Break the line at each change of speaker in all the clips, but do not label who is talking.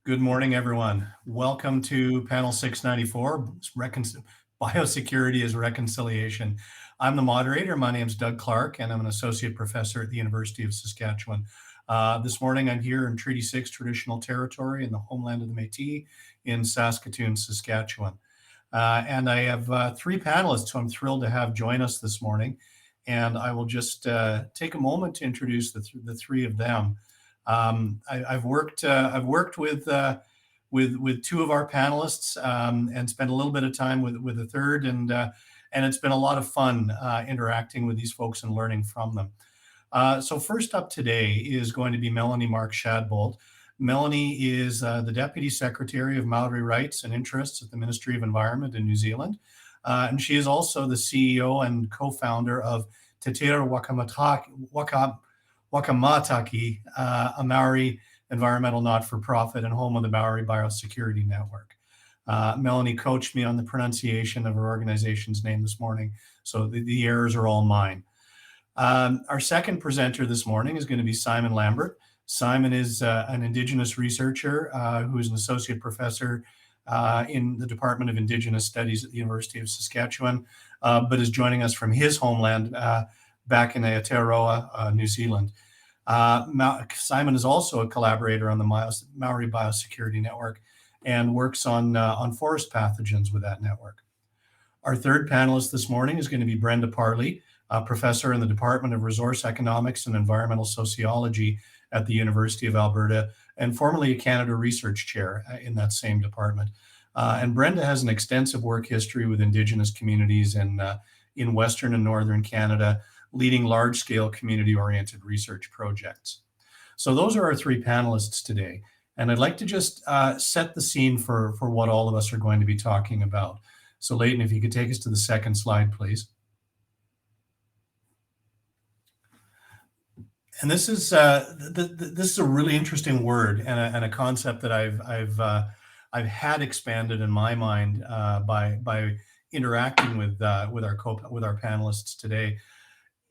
Good morning, everyone. Welcome to panel 694, Biosecurity is Reconciliation. I'm the moderator. My name is Doug Clark, and I'm an associate professor at the University of Saskatchewan. This morning, I'm here in Treaty 6 traditional territory in the homeland of the Métis in Saskatoon, Saskatchewan. And I have three panelists who I'm thrilled to have join us this morning. And I will just take a moment to introduce the three of them. I've worked with two of our panelists and spent a little bit of time with a third, and it's been a lot of fun interacting with these folks and learning from them. So first up today is going to be Melanie Mark Shadbolt. Melanie is the Deputy Secretary of Maori Rights and Interests at the Ministry of Environment in New Zealand. And she is also the CEO and co-founder of Te Tera Wakamataki, a Maori environmental not-for-profit and home of the Maori Biosecurity Network. Melanie coached me on the pronunciation of her organization's name this morning, so the errors are all mine. Our second presenter this morning is going to be Simon Lambert. Simon is an Indigenous researcher who is an associate professor in the Department of Indigenous Studies at the University of Saskatchewan, but is joining us from his homeland back in Aotearoa, New Zealand. Simon is also a collaborator on the Maori Biosecurity Network and works on forest pathogens with that network. Our third panelist this morning is going to be Brenda Parley, a professor in the Department of Resource Economics and Environmental Sociology at the University of Alberta, and formerly a Canada Research Chair in that same department. And Brenda has an extensive work history with Indigenous communities in Western and Northern Canada, leading large-scale community-oriented research projects. So those are our three panelists today. And I'd like to just set the scene for what all of us are going to be talking about. So Leighton, if you could take us to the second slide, please. And this is a really interesting word and a concept that I've had expanded in my mind by interacting with our panelists today.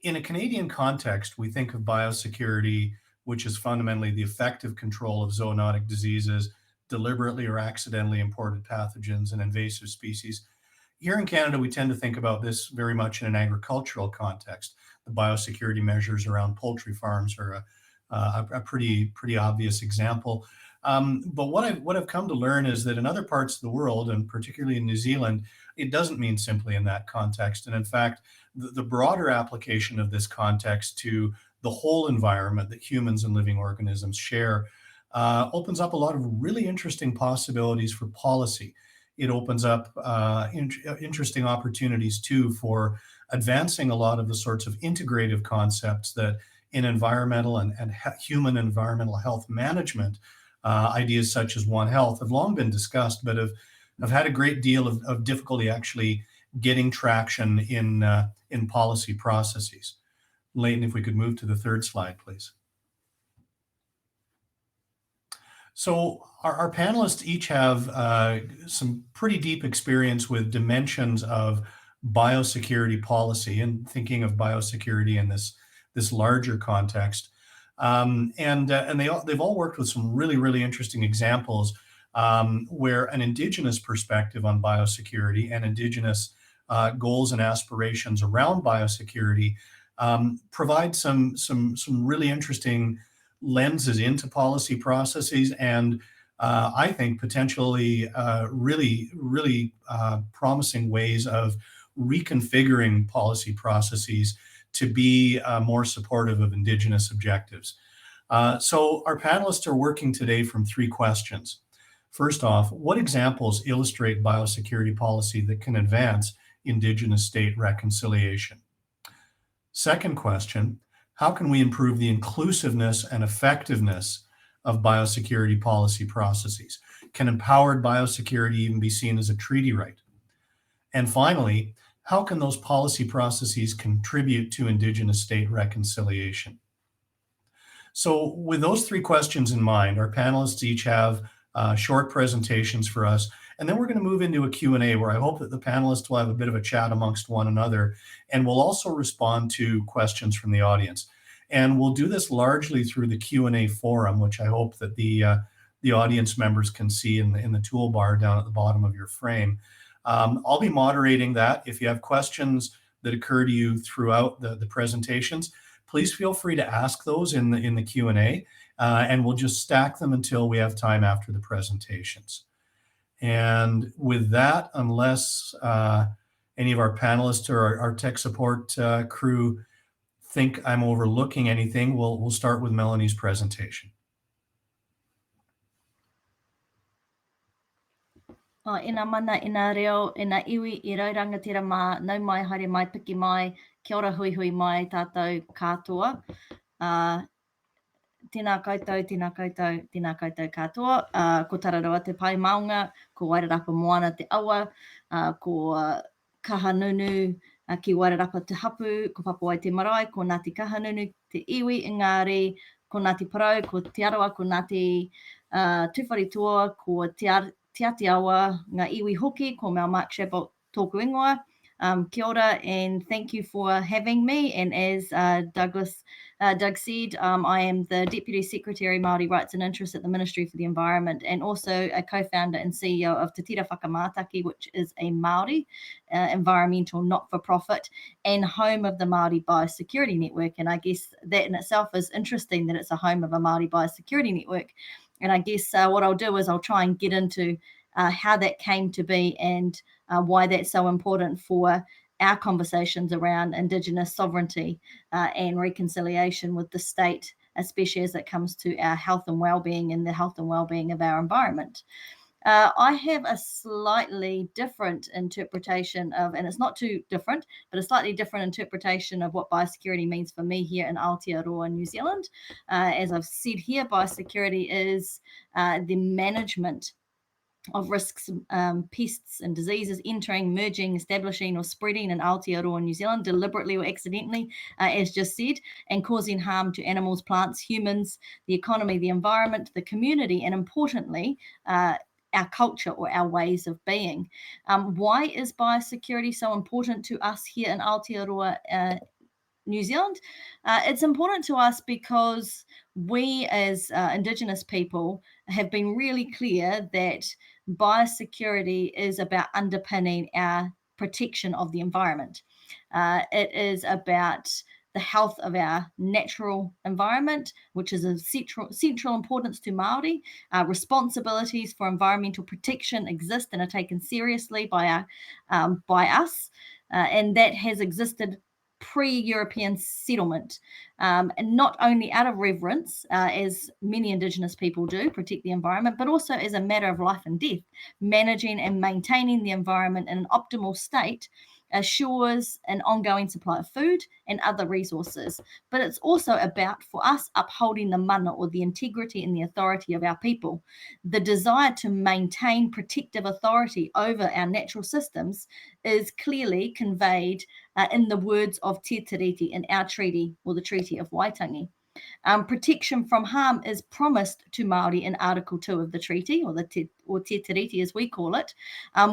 In a Canadian context, we think of biosecurity, which is fundamentally the effective control of zoonotic diseases, deliberately or accidentally imported pathogens, and invasive species. Here in Canada, we tend to think about this very much in an agricultural context. The biosecurity measures around poultry farms are a pretty obvious example. But what I've come to learn is that in other parts of the world, and particularly in New Zealand, it doesn't mean simply in that context. And in fact, the broader application of this context to the whole environment that humans and living organisms share opens up a lot of really interesting possibilities for policy. It opens up interesting opportunities too for advancing a lot of the sorts of integrative concepts that in environmental and human environmental health management, ideas such as One Health have long been discussed, but have had a great deal of difficulty actually getting traction in policy processes. Leighton, if we could move to the third slide, please. So our panelists each have some pretty deep experience with dimensions of biosecurity policy and thinking of biosecurity in this larger context. And they've all worked with some really interesting examples where an Indigenous perspective on biosecurity and Indigenous goals and aspirations around biosecurity provide some really interesting lenses into policy processes, and I think potentially really promising ways of reconfiguring policy processes to be more supportive of Indigenous objectives. So our panelists are working today from three questions. First off, what examples illustrate biosecurity policy that can advance Indigenous state reconciliation? Second question, how can we improve the inclusiveness and effectiveness of biosecurity policy processes? Can empowered biosecurity even be seen as a treaty right? And finally, how can those policy processes contribute to Indigenous state reconciliation? So with those three questions in mind, our panelists each have short presentations for us. And then we're going to move into a Q&A where I hope that the panelists will have a bit of a chat amongst one another. And we'll also respond to questions from the audience. And we'll do this largely through the Q&A forum, which I hope that the the audience members can see in the toolbar down at the bottom of your frame. I'll be moderating that. If you have questions that occur to you throughout the presentations, please feel free to ask those in the Q&A, and we'll just stack them until we have time after the presentations. And with that, unless any of our panelists or our tech support crew think I'm overlooking anything, we'll start with Melanie's presentation.
Ina mana, ina reo, ina iwi, I raurangatira mā, nau mai, haere mai, piki mai, kia ora hui hui mai, tātou katoa. Tēnā koutou, tēnā koutou, tēnā koutou katoa. Ko Tararoa te pai maunga, ko Wairarapa Moana te awa, ko Kahanunu ki Wairarapa te hapu, ko Papua te marae, ko Ngāti Kahanunu te iwi, engari, ko Ngāti Parau, ko Te Arawa, ko Ngāti Tuwharetoa, ko Te Ati Awa, ngā iwi hoki, ko Mel Mark Shabot tōku ingoa. Kia ora, and thank you for having me. And as Doug said, I am the Deputy Secretary Māori Rights and Interests at the Ministry for the Environment, and also a co-founder and CEO of Te Tira Whakamātaki, which is a Māori environmental not-for-profit and home of the Māori Biosecurity Network. And I guess that in itself is interesting, that it's a home of a Māori Biosecurity Network. And I guess what I'll do is I'll try and get into how that came to be and why that's so important for our conversations around Indigenous sovereignty and reconciliation with the state, especially as it comes to our health and well-being and the health and well-being of our environment. I have a slightly different interpretation of, and it's not too different, but a slightly different interpretation of what biosecurity means for me here in Aotearoa, New Zealand. As I've said here, biosecurity is the management of risks, pests and diseases entering, merging, establishing or spreading in Aotearoa, New Zealand, deliberately or accidentally, as just said, and causing harm to animals, plants, humans, the economy, the environment, the community, and importantly, our culture or our ways of being. Why is biosecurity so important to us here in Aotearoa, New Zealand? It's important to us because we as Indigenous people have been really clear that biosecurity is about underpinning our protection of the environment. It is about the health of our natural environment, which is of central importance to Māori. Responsibilities for environmental protection exist and are taken seriously by us, and that has existed pre-European settlement, and not only out of reverence, as many Indigenous people do, protect the environment, but also as a matter of life and death. Managing and maintaining the environment in an optimal state assures an ongoing supply of food and other resources. But it's also about, for us, upholding the mana, or the integrity and the authority of our people. The desire to maintain protective authority over our natural systems is clearly conveyed in the words of Te Tiriti in our treaty, or the Treaty of Waitangi. Protection from harm is promised to Māori in Article 2 of the treaty, or Te Tiriti as we call it,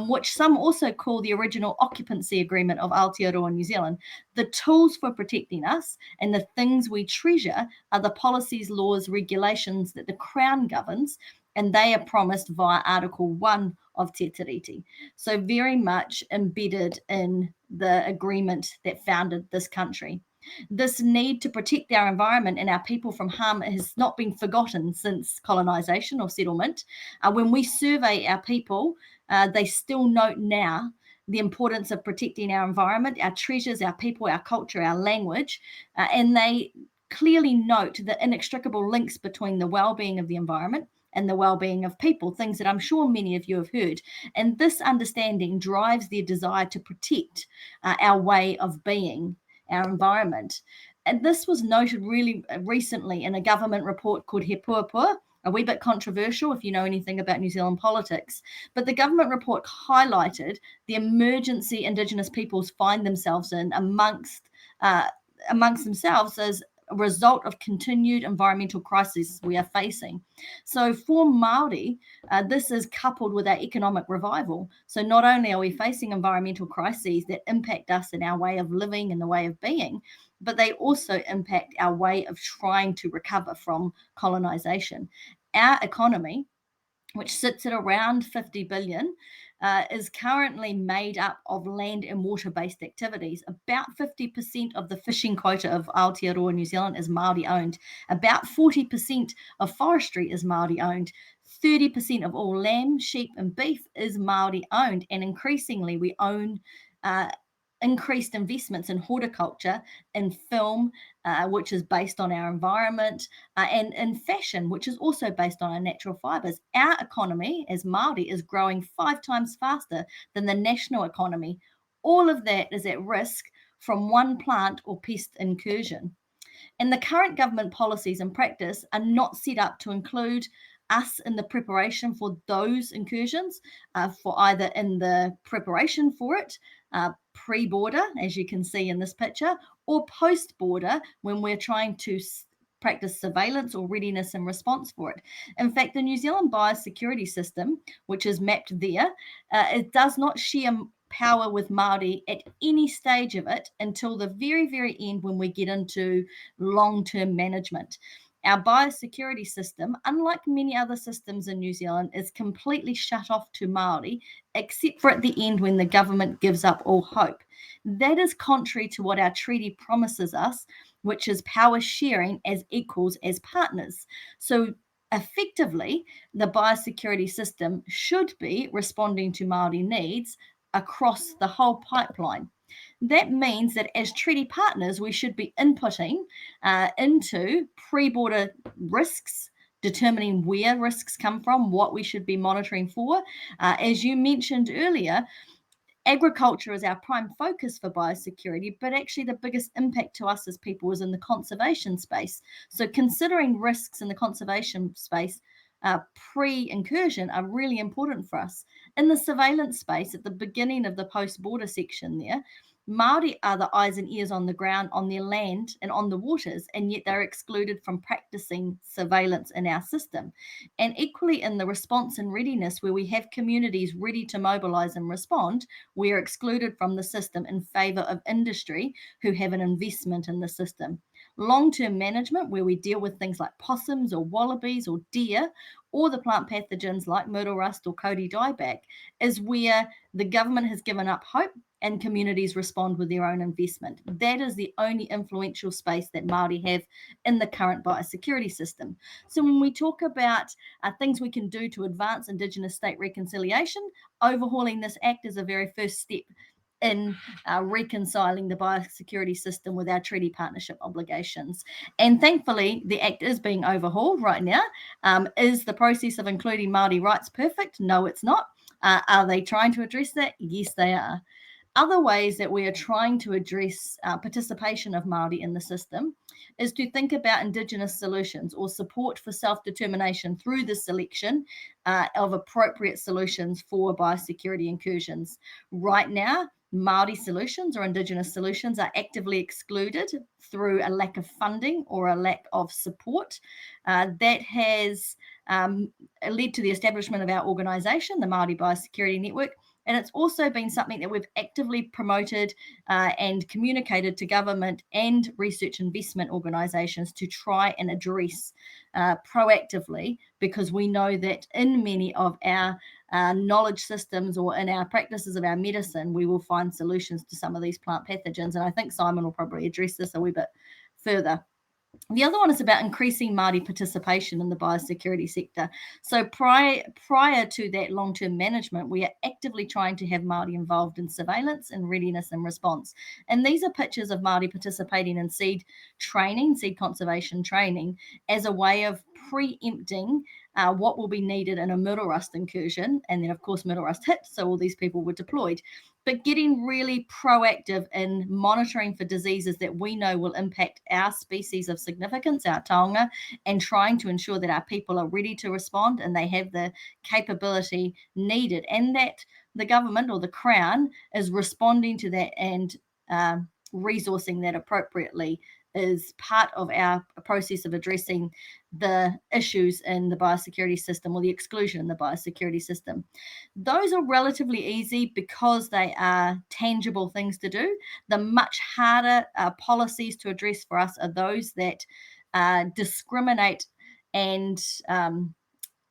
which some also call the original occupancy agreement of Aotearoa, New Zealand. The tools for protecting us and the things we treasure are the policies, laws, regulations that the Crown governs, and they are promised via Article 1 of Te Tiriti. So very much embedded in the agreement that founded this country. This need to protect our environment and our people from harm has not been forgotten since colonisation or settlement. When we survey our people, they still note now the importance of protecting our environment, our treasures, our people, our culture, our language, and they clearly note the inextricable links between the well-being of the environment and the well-being of people, things that I'm sure many of you have heard. And this understanding drives their desire to protect our way of being, our environment. And this was noted really recently in a government report called He Puapua, a wee bit controversial if you know anything about New Zealand politics. But the government report highlighted the emergency Indigenous peoples find themselves in amongst themselves as a result of continued environmental crises we are facing. So for Māori, this is coupled with our economic revival. So not only are we facing environmental crises that impact us in our way of living and the way of being, but they also impact our way of trying to recover from colonisation. Our economy which sits at around 50 billion, is currently made up of land and water-based activities. About 50% of the fishing quota of Aotearoa New Zealand is Māori owned. About 40% of forestry is Māori owned. 30% of all lamb, sheep, and beef is Māori owned, and increasingly we own increased investments in horticulture, in film, which is based on our environment, and in fashion, which is also based on our natural fibres. Our economy as Māori is growing 5 times faster than the national economy. All of that is at risk from one plant or pest incursion. And the current government policies and practice are not set up to include us in the preparation for those incursions, for either in the preparation for it, pre-border, as you can see in this picture, or post-border when we're trying to practice surveillance or readiness and response for it. In fact, the New Zealand biosecurity system, which is mapped there, it does not share power with Māori at any stage of it until the very, very end when we get into long-term management. Our biosecurity system, unlike many other systems in New Zealand, is completely shut off to Māori, except for at the end when the government gives up all hope. That is contrary to what our treaty promises us, which is power sharing as equals, as partners. So effectively, the biosecurity system should be responding to Māori needs across the whole pipeline. That means that as treaty partners, we should be inputting into pre-border risks, determining where risks come from, what we should be monitoring for. As you mentioned earlier, agriculture is our prime focus for biosecurity, but actually the biggest impact to us as people is in the conservation space. So considering risks in the conservation space pre-incursion are really important for us. In the surveillance space, at the beginning of the post-border section there, Māori are the eyes and ears on the ground, on their land and on the waters, and yet they're excluded from practicing surveillance in our system. And equally in the response and readiness, where we have communities ready to mobilise and respond, we are excluded from the system in favour of industry who have an investment in the system. Long-term management, where we deal with things like possums or wallabies or deer, or the plant pathogens like myrtle rust or Cody dieback, is where the government has given up hope and communities respond with their own investment. That is the only influential space that Māori have in the current biosecurity system. So when we talk about things we can do to advance Indigenous state reconciliation, overhauling this act is a very first step in reconciling the biosecurity system with our treaty partnership obligations. And thankfully, the Act is being overhauled right now. Is the process of including Māori rights perfect? No, it's not. Are they trying to address that? Yes, they are. Other ways that we are trying to address participation of Māori in the system is to think about Indigenous solutions or support for self-determination through the selection of appropriate solutions for biosecurity incursions. Right now, Māori solutions or Indigenous solutions are actively excluded through a lack of funding or a lack of support. That has led to the establishment of our organisation, the Māori Biosecurity Network, and it's also been something that we've actively promoted and communicated to government and research investment organisations to try and address proactively, because we know that in many of our knowledge systems or in our practices of our medicine, we will find solutions to some of these plant pathogens. And I think Simon will probably address this a wee bit further. The other one is about increasing Māori participation in the biosecurity sector. So prior to that long-term management, we are actively trying to have Māori involved in surveillance and readiness and response. And these are pictures of Māori participating in seed training, seed conservation training, as a way of preempting what will be needed in a myrtle rust incursion. And then, of course, myrtle rust hit, so all these people were deployed. But getting really proactive in monitoring for diseases that we know will impact our species of significance, our taonga, and trying to ensure that our people are ready to respond and they have the capability needed, and that the government or the Crown is responding to that and resourcing that appropriately is part of our process of addressing the issues in the biosecurity system or the exclusion in the biosecurity system. Those are relatively easy because they are tangible things to do. The much harder policies to address for us are those that discriminate and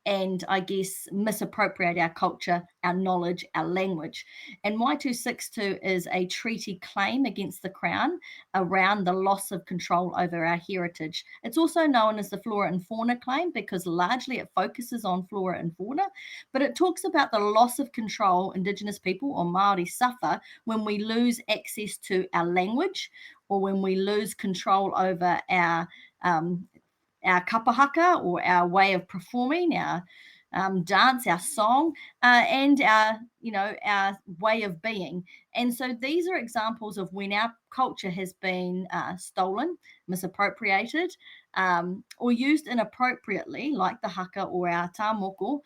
and I guess misappropriate our culture, our knowledge, our language. And my 262 is a treaty claim against the Crown around the loss of control over our heritage. It's also known as the flora and fauna claim because largely it focuses on flora and fauna, but it talks about the loss of control Indigenous people or Māori suffer when we lose access to our language or when we lose control over our kapahaka or our way of performing, our dance, our song, and our way of being. And so these are examples of when our culture has been stolen, misappropriated, or used inappropriately, like the haka or our tā moko,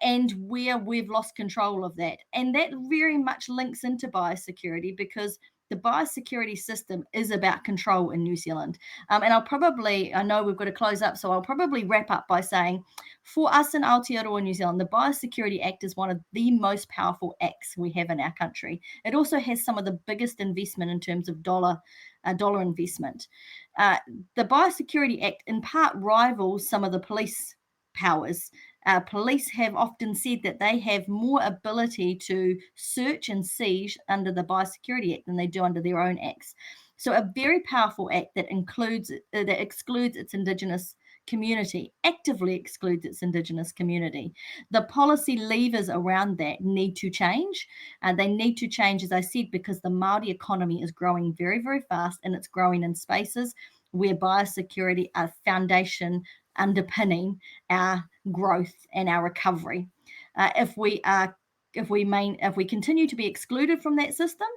and where we've lost control of that. And that very much links into biosecurity because the biosecurity system is about control in New Zealand. And I know we've got to close up, so I'll probably wrap up by saying, for us in Aotearoa, New Zealand, the Biosecurity Act is one of the most powerful acts we have in our country. It also has some of the biggest investment in terms of dollar investment. The Biosecurity Act, in part, rivals some of the police powers. Police have often said that they have more ability to search and seize under the Biosecurity Act than they do under their own acts. So a very powerful act that excludes its Indigenous community, actively excludes its Indigenous community. The policy levers around that need to change. They need to change, as I said, because the Māori economy is growing very, very fast, and it's growing in spaces where biosecurity are foundation underpinning our growth and our recovery. If we continue to be excluded from that system,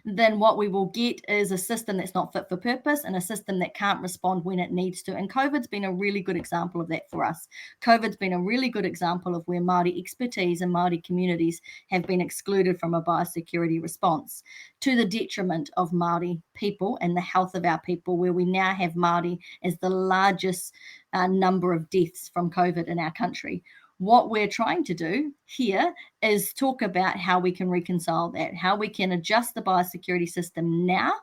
then what we will get is a system that's not fit for purpose and a system that can't respond when it needs to. And COVID's been a really good example of that for us. COVID's been a really good example of where Māori expertise and Māori communities have been excluded from a biosecurity response to the detriment of Māori people and the health of our people, where we now have Māori as the largest number of deaths from COVID in our country. What we're trying to do here is talk about how we can reconcile that, how we can adjust the biosecurity system now.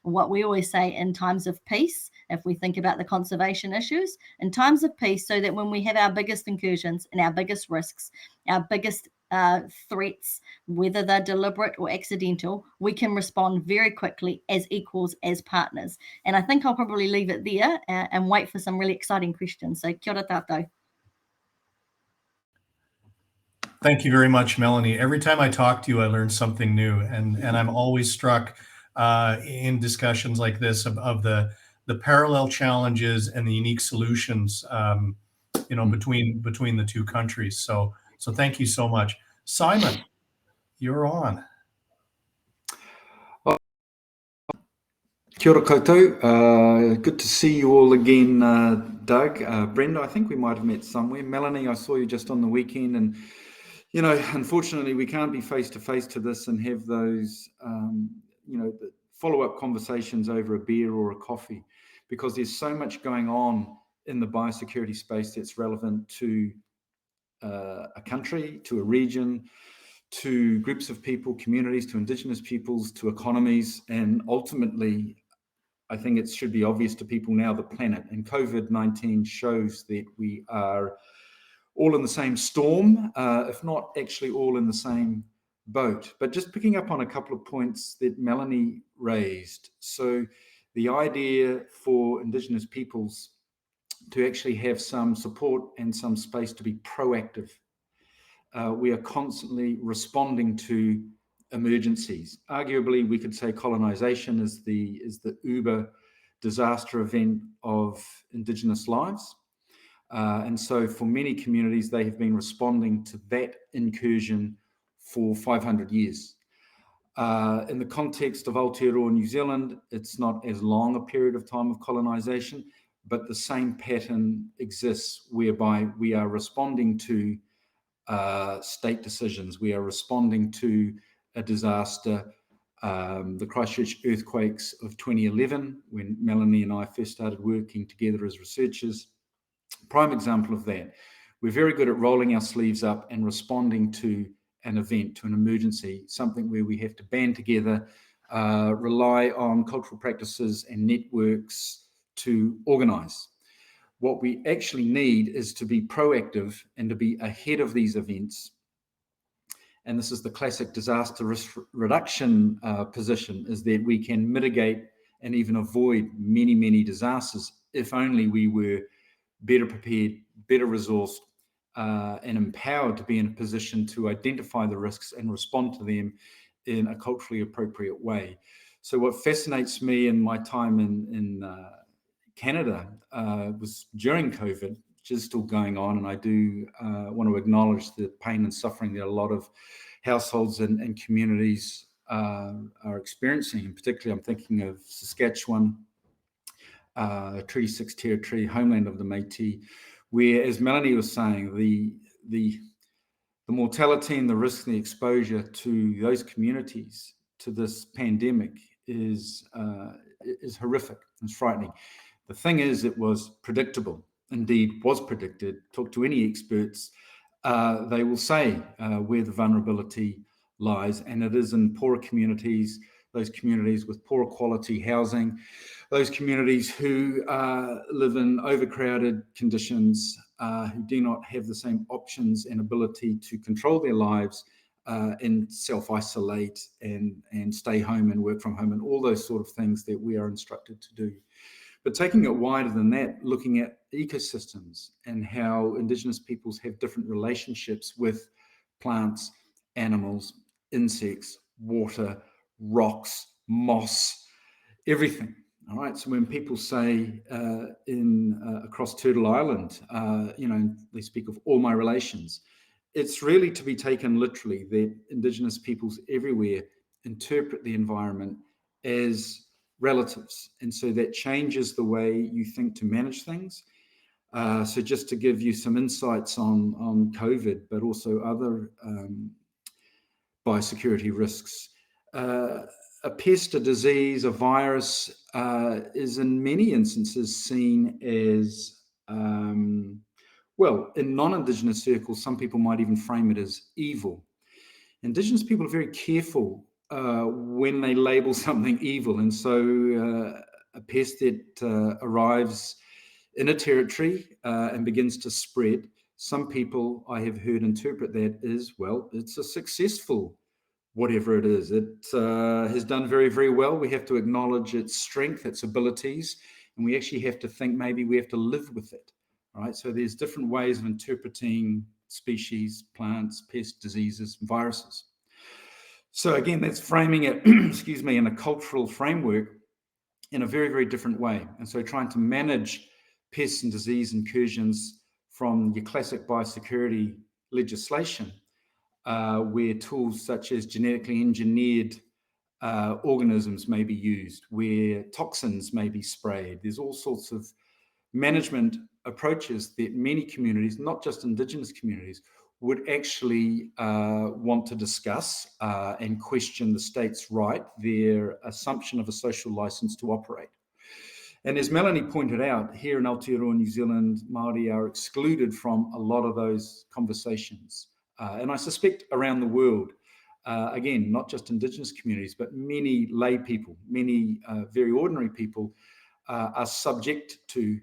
What we always say, in times of peace, if we think about the conservation issues, in times of peace, so that when we have our biggest incursions and our biggest risks, our biggest threats, whether they're deliberate or accidental, we can respond very quickly as equals, as partners. And I think I'll probably leave it there and wait for some really exciting questions. So kia ora tātou.
Thank you very much, Melanie. Every time I talk to you, I learn something new, and I'm always struck in discussions like this of the parallel challenges and the unique solutions, between the two countries. So thank you so much, Simon. You're on.
Kia ora koutou. Good to see you all again, Doug. Brenda, I think we might have met somewhere. Melanie, I saw you just on the weekend, and unfortunately, we can't be face to face to this and have those, the follow-up conversations over a beer or a coffee, because there's so much going on in the biosecurity space that's relevant to a country, to a region, to groups of people, communities, to Indigenous peoples, to economies, and ultimately, I think it should be obvious to people now, the planet. And COVID-19 shows that we are all in the same storm, if not actually all in the same boat. But just picking up on a couple of points that Melanie raised. So the idea for Indigenous peoples to actually have some support and some space to be proactive. We are constantly responding to emergencies. Arguably, we could say colonization is the uber disaster event of Indigenous lives. And so for many communities, they have been responding to that incursion for 500 years. In the context of Aotearoa, New Zealand, it's not as long a period of time of colonization, but the same pattern exists whereby we are responding to state decisions. We are responding to a disaster, the Christchurch earthquakes of 2011, when Melanie and I first started working together as researchers. Prime example of that. We're very good at rolling our sleeves up and responding to an event, to an emergency, something where we have to band together, rely on cultural practices and networks to organize. What we actually need is to be proactive and to be ahead of these events. And this is the classic disaster risk reduction position, is that we can mitigate and even avoid many, many disasters if only we were better prepared, better resourced, and empowered to be in a position to identify the risks and respond to them in a culturally appropriate way. So what fascinates me in my time in Canada was during COVID, which is still going on, and I do want to acknowledge the pain and suffering that a lot of households and communities are experiencing. In particular, I'm thinking of Saskatchewan, Treaty 6 territory, homeland of the Métis, where, as Melanie was saying, the mortality and the risk and the exposure to those communities to this pandemic is horrific. It's frightening. The thing is, it was predictable. Indeed, was predicted. Talk to any experts. They will say where the vulnerability lies, and it is in poorer communities, those communities with poorer quality housing, those communities who live in overcrowded conditions, who do not have the same options and ability to control their lives and self-isolate and stay home and work from home and all those sort of things that we are instructed to do. But taking it wider than that, looking at ecosystems and how Indigenous peoples have different relationships with plants, animals, insects, water, rocks, moss, everything. All right. So when people say across Turtle Island, they speak of all my relations, it's really to be taken literally that Indigenous peoples everywhere interpret the environment as relatives. And so that changes the way you think to manage things. So just to give you some insights on COVID, but also other biosecurity risks. A pest, a disease, a virus is in many instances seen as, in non-Indigenous circles, some people might even frame it as evil. Indigenous people are very careful when they label something evil. And so a pest that arrives in a territory and begins to spread, some people I have heard interpret that as, well, it's a successful whatever it is. It has done very, very well. We have to acknowledge its strength, its abilities, and we actually have to think maybe we have to live with it, right? So there's different ways of interpreting species, plants, pests, diseases, viruses. So again, that's framing it, in a cultural framework in a very, very different way. And so trying to manage pests and disease incursions from your classic biosecurity legislation, where tools such as genetically engineered organisms may be used, where toxins may be sprayed. There's all sorts of management approaches that many communities, not just Indigenous communities, would actually want to discuss and question the state's right, their assumption of a social license to operate. And as Melanie pointed out, here in Aotearoa, New Zealand, Māori are excluded from a lot of those conversations. And I suspect around the world, again, not just Indigenous communities, but many lay people, many very ordinary people are subject to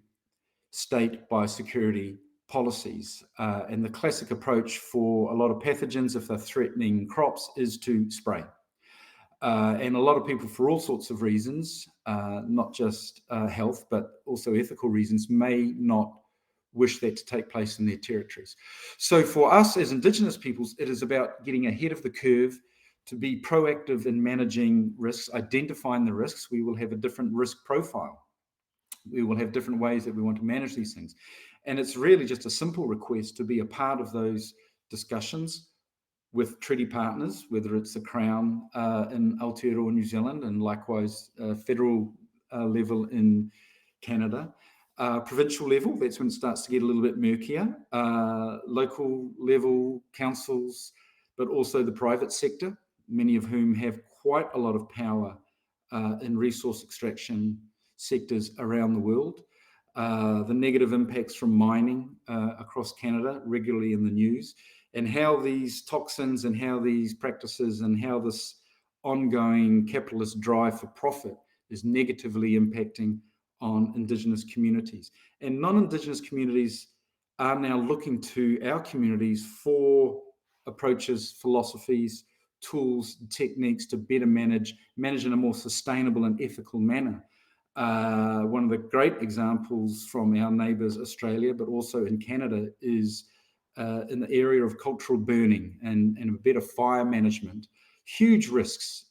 state biosecurity policies. And the classic approach for a lot of pathogens, if they're threatening crops, is to spray. And a lot of people, for all sorts of reasons, not just health, but also ethical reasons, may not wish that to take place in their territories. So for us as Indigenous peoples, it is about getting ahead of the curve, to be proactive in managing risks, identifying the risks. We will have a different risk profile. We will have different ways that we want to manage these things. And it's really just a simple request to be a part of those discussions with treaty partners, whether it's the Crown in Aotearoa, New Zealand, and likewise federal level in Canada. Provincial level, that's when it starts to get a little bit murkier. Local level councils, but also the private sector, many of whom have quite a lot of power in resource extraction sectors around the world. The negative impacts from mining across Canada, regularly in the news, and how these toxins and how these practices and how this ongoing capitalist drive for profit is negatively impacting on Indigenous communities. And non-Indigenous communities are now looking to our communities for approaches, philosophies, tools, techniques to better manage in a more sustainable and ethical manner. One of the great examples from our neighbours Australia, but also in Canada, is in the area of cultural burning and better fire management. Huge risks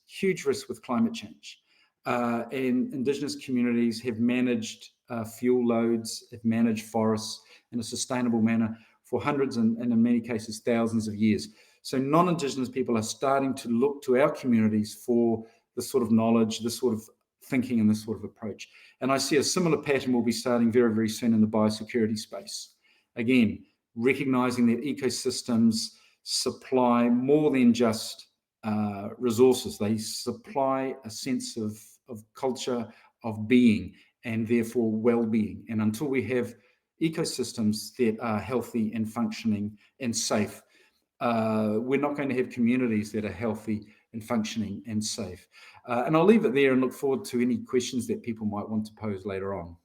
with climate change. And Indigenous communities have managed fuel loads, have managed forests in a sustainable manner for hundreds and in many cases thousands of years. So non-Indigenous people are starting to look to our communities for this sort of knowledge, this sort of thinking and this sort of approach. And I see a similar pattern will be starting very, very soon in the biosecurity space. Again, recognizing that ecosystems supply more than just resources. They supply a sense of culture, of being, and therefore well-being. And until we have ecosystems that are healthy and functioning and safe, we're not going to have communities that are healthy and functioning and safe. And I'll leave it there and look forward to any questions that people might want to pose later on.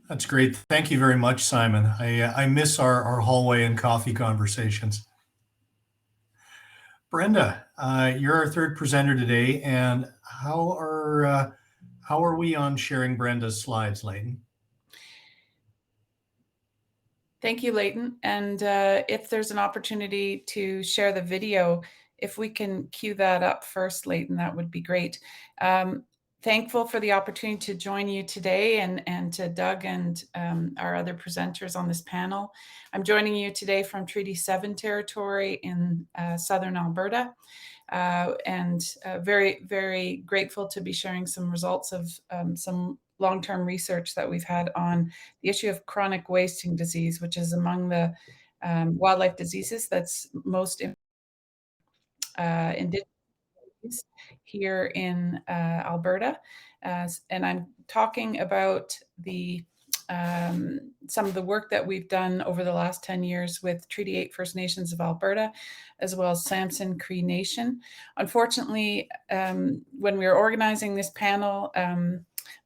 That's great. Thank you very much, Simon. I miss our hallway and coffee conversations. Brenda, you're our third presenter today, and how are we on sharing Brenda's slides, Leighton?
Thank you, Leighton. And if there's an opportunity to share the video, if we can cue that up first, Leighton, that would be great. Thankful for the opportunity to join you today and to Doug and our other presenters on this panel. I'm joining you today from Treaty 7 territory in southern Alberta. And very, very grateful to be sharing some results of some long-term research that we've had on the issue of chronic wasting disease, which is among the wildlife diseases that's most indigenous here in Alberta. And I'm talking about the some of the work that we've done over the last 10 years with Treaty 8 First Nations of Alberta, as well as Samson Cree Nation. Unfortunately, when we were organizing this panel,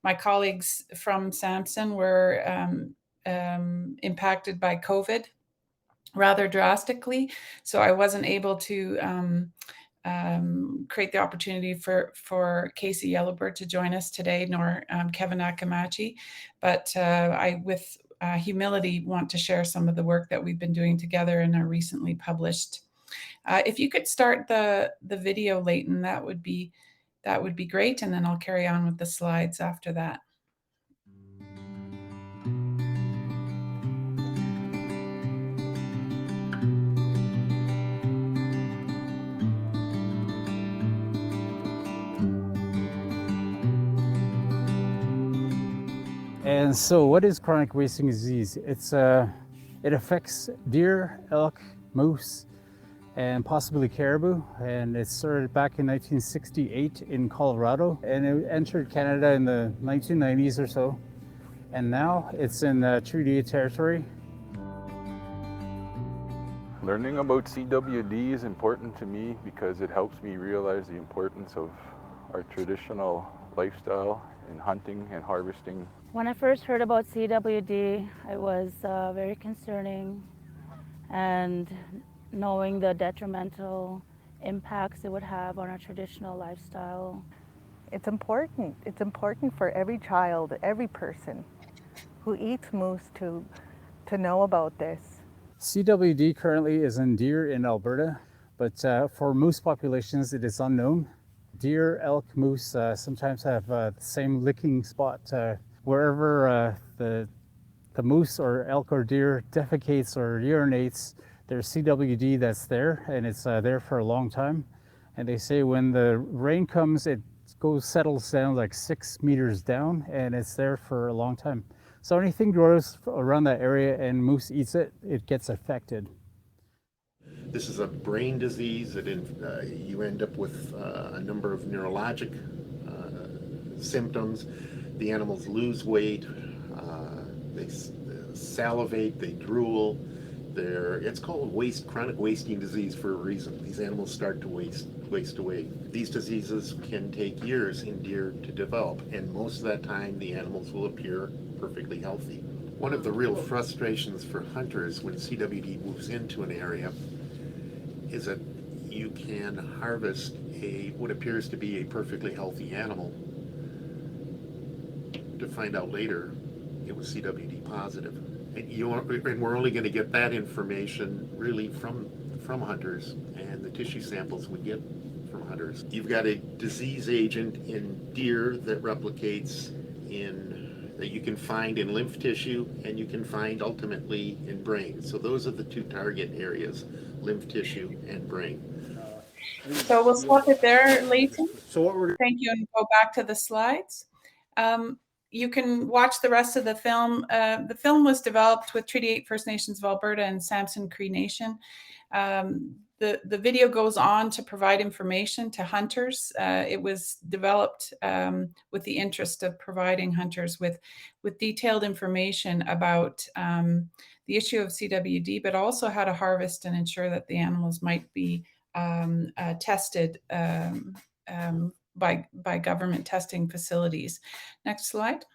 my colleagues from Samson were impacted by COVID rather drastically. So I wasn't able to create the opportunity for Casey Yellowbird to join us today, nor Kevin Akamachi. But I, with humility, want to share some of the work that we've been doing together and are recently published. If you could start the video, Leighton, that would be great, and then I'll carry on with the slides after that.
And so what is chronic wasting disease? It affects deer, elk, moose, and possibly caribou. And it started back in 1968 in Colorado, and it entered Canada in the 1990s or so. And now it's in Treaty 8 territory.
Learning about CWD is important to me because it helps me realize the importance of our traditional lifestyle in hunting and harvesting.
When I first heard about CWD, it was very concerning, and knowing the detrimental impacts it would have on our traditional lifestyle.
It's important. It's important for every child, every person who eats moose to know about this.
CWD currently is in deer in Alberta, but for moose populations it is unknown. Deer, elk, moose sometimes have the same licking spot. Wherever the moose or elk or deer defecates or urinates, there's CWD that's there, and it's there for a long time. And they say when the rain comes, it settles down like 6 meters down, and it's there for a long time. So anything grows around that area and moose eats it, it gets affected.
This is a brain disease that you end up with a number of neurologic symptoms. The animals lose weight, they salivate, they drool, It's called chronic wasting disease for a reason. These animals start to waste away. These diseases can take years in deer to develop, and most of that time the animals will appear perfectly healthy. One of the real frustrations for hunters when CWD moves into an area is that you can harvest what appears to be a perfectly healthy animal to find out later it was CWD positive. And we're only going to get that information really from hunters and the tissue samples we get from hunters. You've got a disease agent in deer that replicates that you can find in lymph tissue, and you can find ultimately in brain. So those are the two target areas, lymph tissue and brain.
So we'll stop it there, Leighton. Thank you, and go back to the slides. You can watch the rest of the film. The film was developed with Treaty 8 First Nations of Alberta and Samson Cree Nation. The video goes on to provide information to hunters. It was developed with the interest of providing hunters with detailed information about the issue of CWD, but also how to harvest and ensure that the animals might be tested by government testing facilities. Next slide.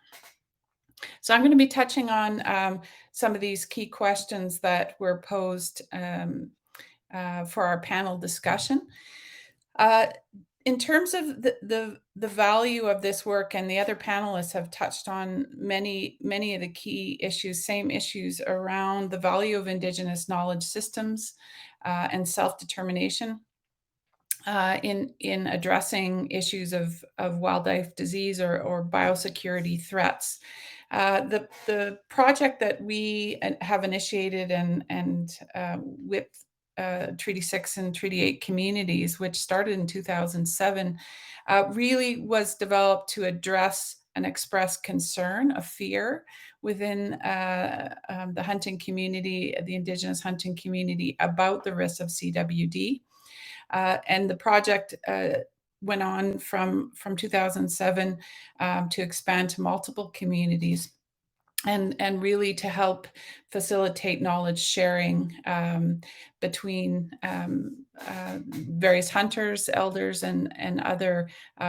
So I'm going to be touching on some of these key questions that were posed for our panel discussion. In terms of the value of this work, and the other panelists have touched on many of the key issues, same issues around the value of Indigenous knowledge systems and self-determination in addressing issues of wildlife disease or biosecurity threats. The project that we have initiated and with Treaty 6 and Treaty 8 communities, which started in 2007, really was developed to address and express concern, a fear within the hunting community, the Indigenous hunting community, about the risks of CWD. And the project went on from 2007 to expand to multiple communities and really to help facilitate knowledge sharing between various hunters, elders, and other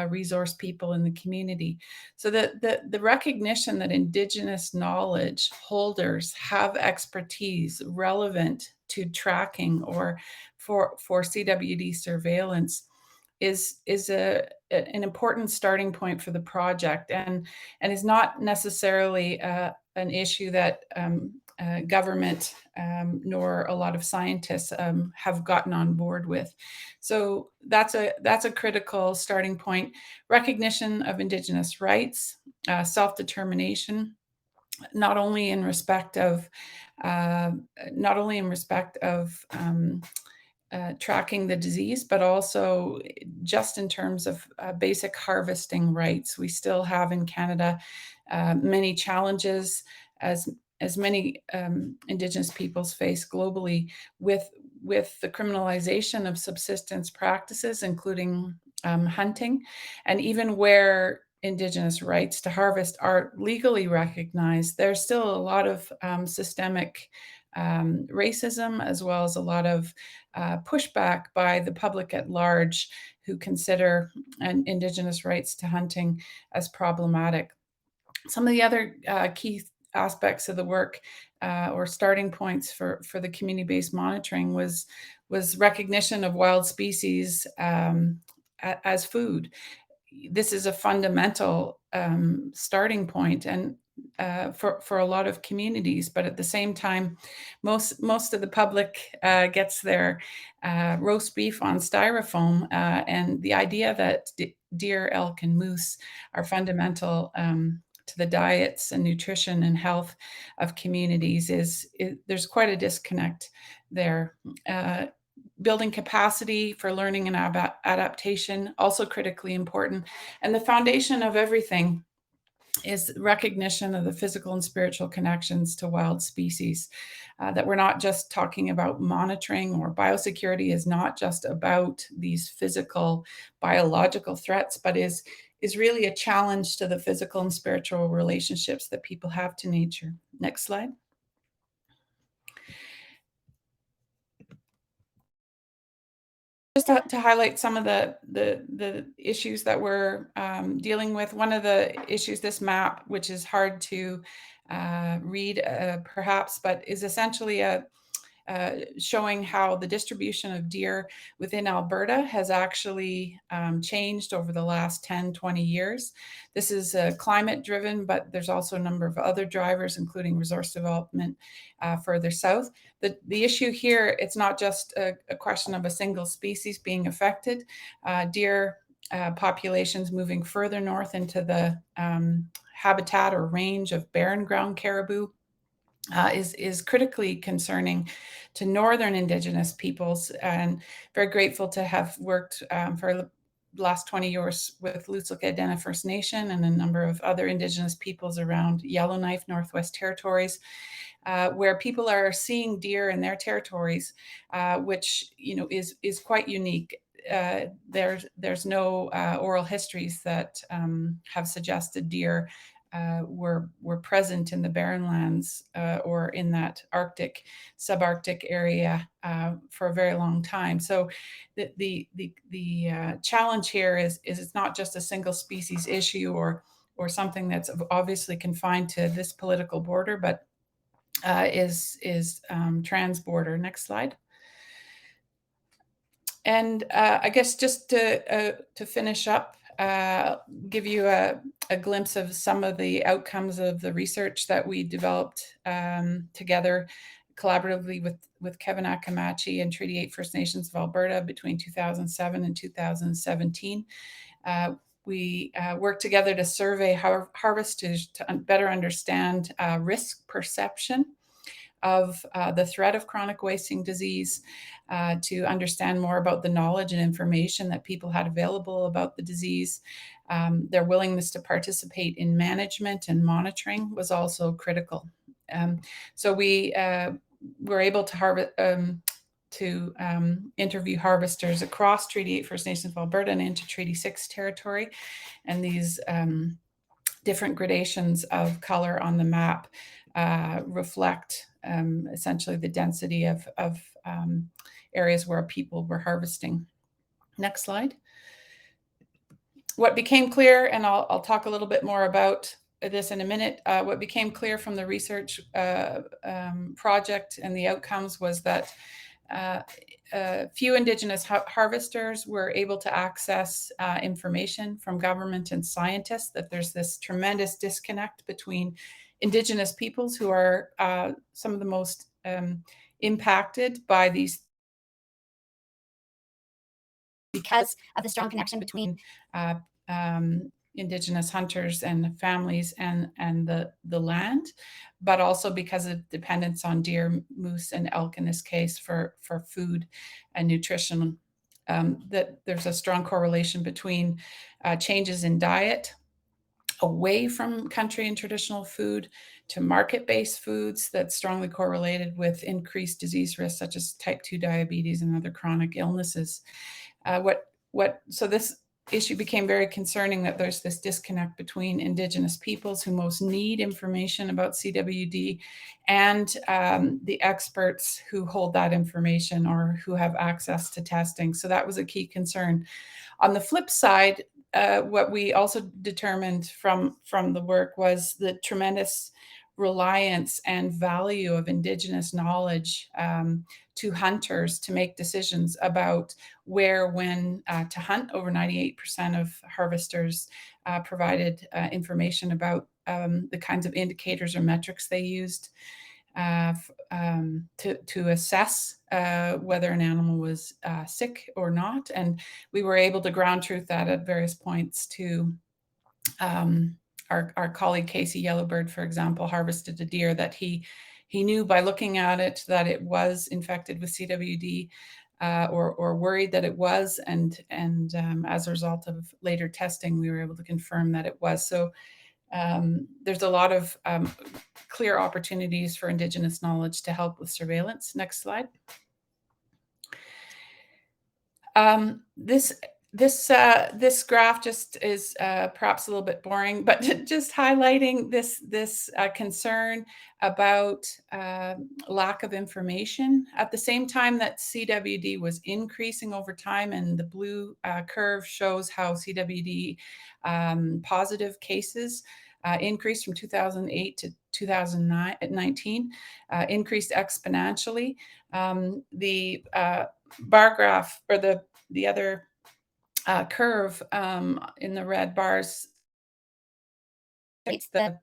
resource people in the community. So the recognition that Indigenous knowledge holders have expertise relevant to tracking or for CWD surveillance is an important starting point for the project, and is not necessarily an issue that government nor a lot of scientists have gotten on board with. So that's a critical starting point. Recognition of Indigenous rights, self-determination, not only in respect of tracking the disease, but also just in terms of basic harvesting rights. We still have in Canada many challenges, as many Indigenous peoples face globally, with the criminalization of subsistence practices, including hunting, and even where Indigenous rights to harvest are legally recognized, there's still a lot of systemic racism, as well as a lot of pushback by the public at large, who consider Indigenous rights to hunting as problematic. Some of the other key aspects of the work or starting points for the community-based monitoring was recognition of wild species as food. This is a fundamental starting point, and for a lot of communities, but at the same time, most of the public gets their roast beef on styrofoam, and the idea that deer, elk, and moose are fundamental to the diets and nutrition and health of communities there's quite a disconnect there. Building capacity for learning and adaptation, also critically important. And the foundation of everything is recognition of the physical and spiritual connections to wild species, that we're not just talking about monitoring, or biosecurity is not just about these physical biological threats, but is really a challenge to the physical and spiritual relationships that people have to nature. Next slide. just to highlight some of the issues that we're dealing with. One of the issues, this map, which is hard to read perhaps, but is essentially showing how the distribution of deer within Alberta has actually changed over the last 10, 20 years. This is climate driven, but there's also a number of other drivers, including resource development further south. The issue here, it's not just a question of a single species being affected. Deer populations moving further north into the habitat or range of barren ground caribou is critically concerning to northern Indigenous peoples, and very grateful to have worked for the last 20 years with Lutseelek'idene First Nation and a number of other Indigenous peoples around Yellowknife, Northwest Territories, where people are seeing deer in their territories, which is quite unique. There's no oral histories that have suggested deer were present in the Barren Lands or in that Arctic, subarctic area for a very long time. So the challenge here is it's not just a single species issue or something that's obviously confined to this political border, but is trans-border. Next slide. And I guess just to finish up, give you a glimpse of some of the outcomes of the research that we developed together collaboratively with Kevin Akamachi and Treaty 8 First Nations of Alberta between 2007 and 2017. We worked together to survey harvesters to better understand risk perception of the threat of chronic wasting disease, to understand more about the knowledge and information that people had available about the disease. Their willingness to participate in management and monitoring was also critical. So we were able to interview harvesters across Treaty 8 First Nations of Alberta and into Treaty 6 territory, and these different gradations of color on the map reflect essentially the density of areas where people were harvesting. Next slide. What became clear, and I'll talk a little bit more about this in a minute, what became clear from the research project and the outcomes was that few Indigenous harvesters were able to access information from government and scientists, that there's this tremendous disconnect between Indigenous peoples, who are some of the most impacted by these, because of the strong connection between Indigenous hunters and families and the land, but also because of dependence on deer, moose, and elk in this case for food and nutrition. That there's a strong correlation between changes in diet away from country and traditional food to market-based foods that's strongly correlated with increased disease risks such as type 2 diabetes and other chronic illnesses. So this issue became very concerning, that there's this disconnect between Indigenous peoples who most need information about CWD and the experts who hold that information or who have access to testing. So that was a key concern. On the flip side, what we also determined from the work was the tremendous reliance and value of Indigenous knowledge to hunters to make decisions about where, when to hunt. Over 98% of harvesters provided information about the kinds of indicators or metrics they used to assess whether an animal was sick or not. And we were able to ground truth that at various points to our colleague Casey Yellowbird, for example, harvested a deer that he knew by looking at it that it was infected with CWD or worried that it was. And as a result of later testing, we were able to confirm that it was. So there's a lot of clear opportunities for Indigenous knowledge to help with surveillance. Next slide. This This graph just is perhaps a little bit boring, but just highlighting this concern about lack of information at the same time that CWD was increasing over time, and the blue curve shows how CWD positive cases increased from 2008 to 2019, increased exponentially. The bar graph, or the other curve in the red bars, it's the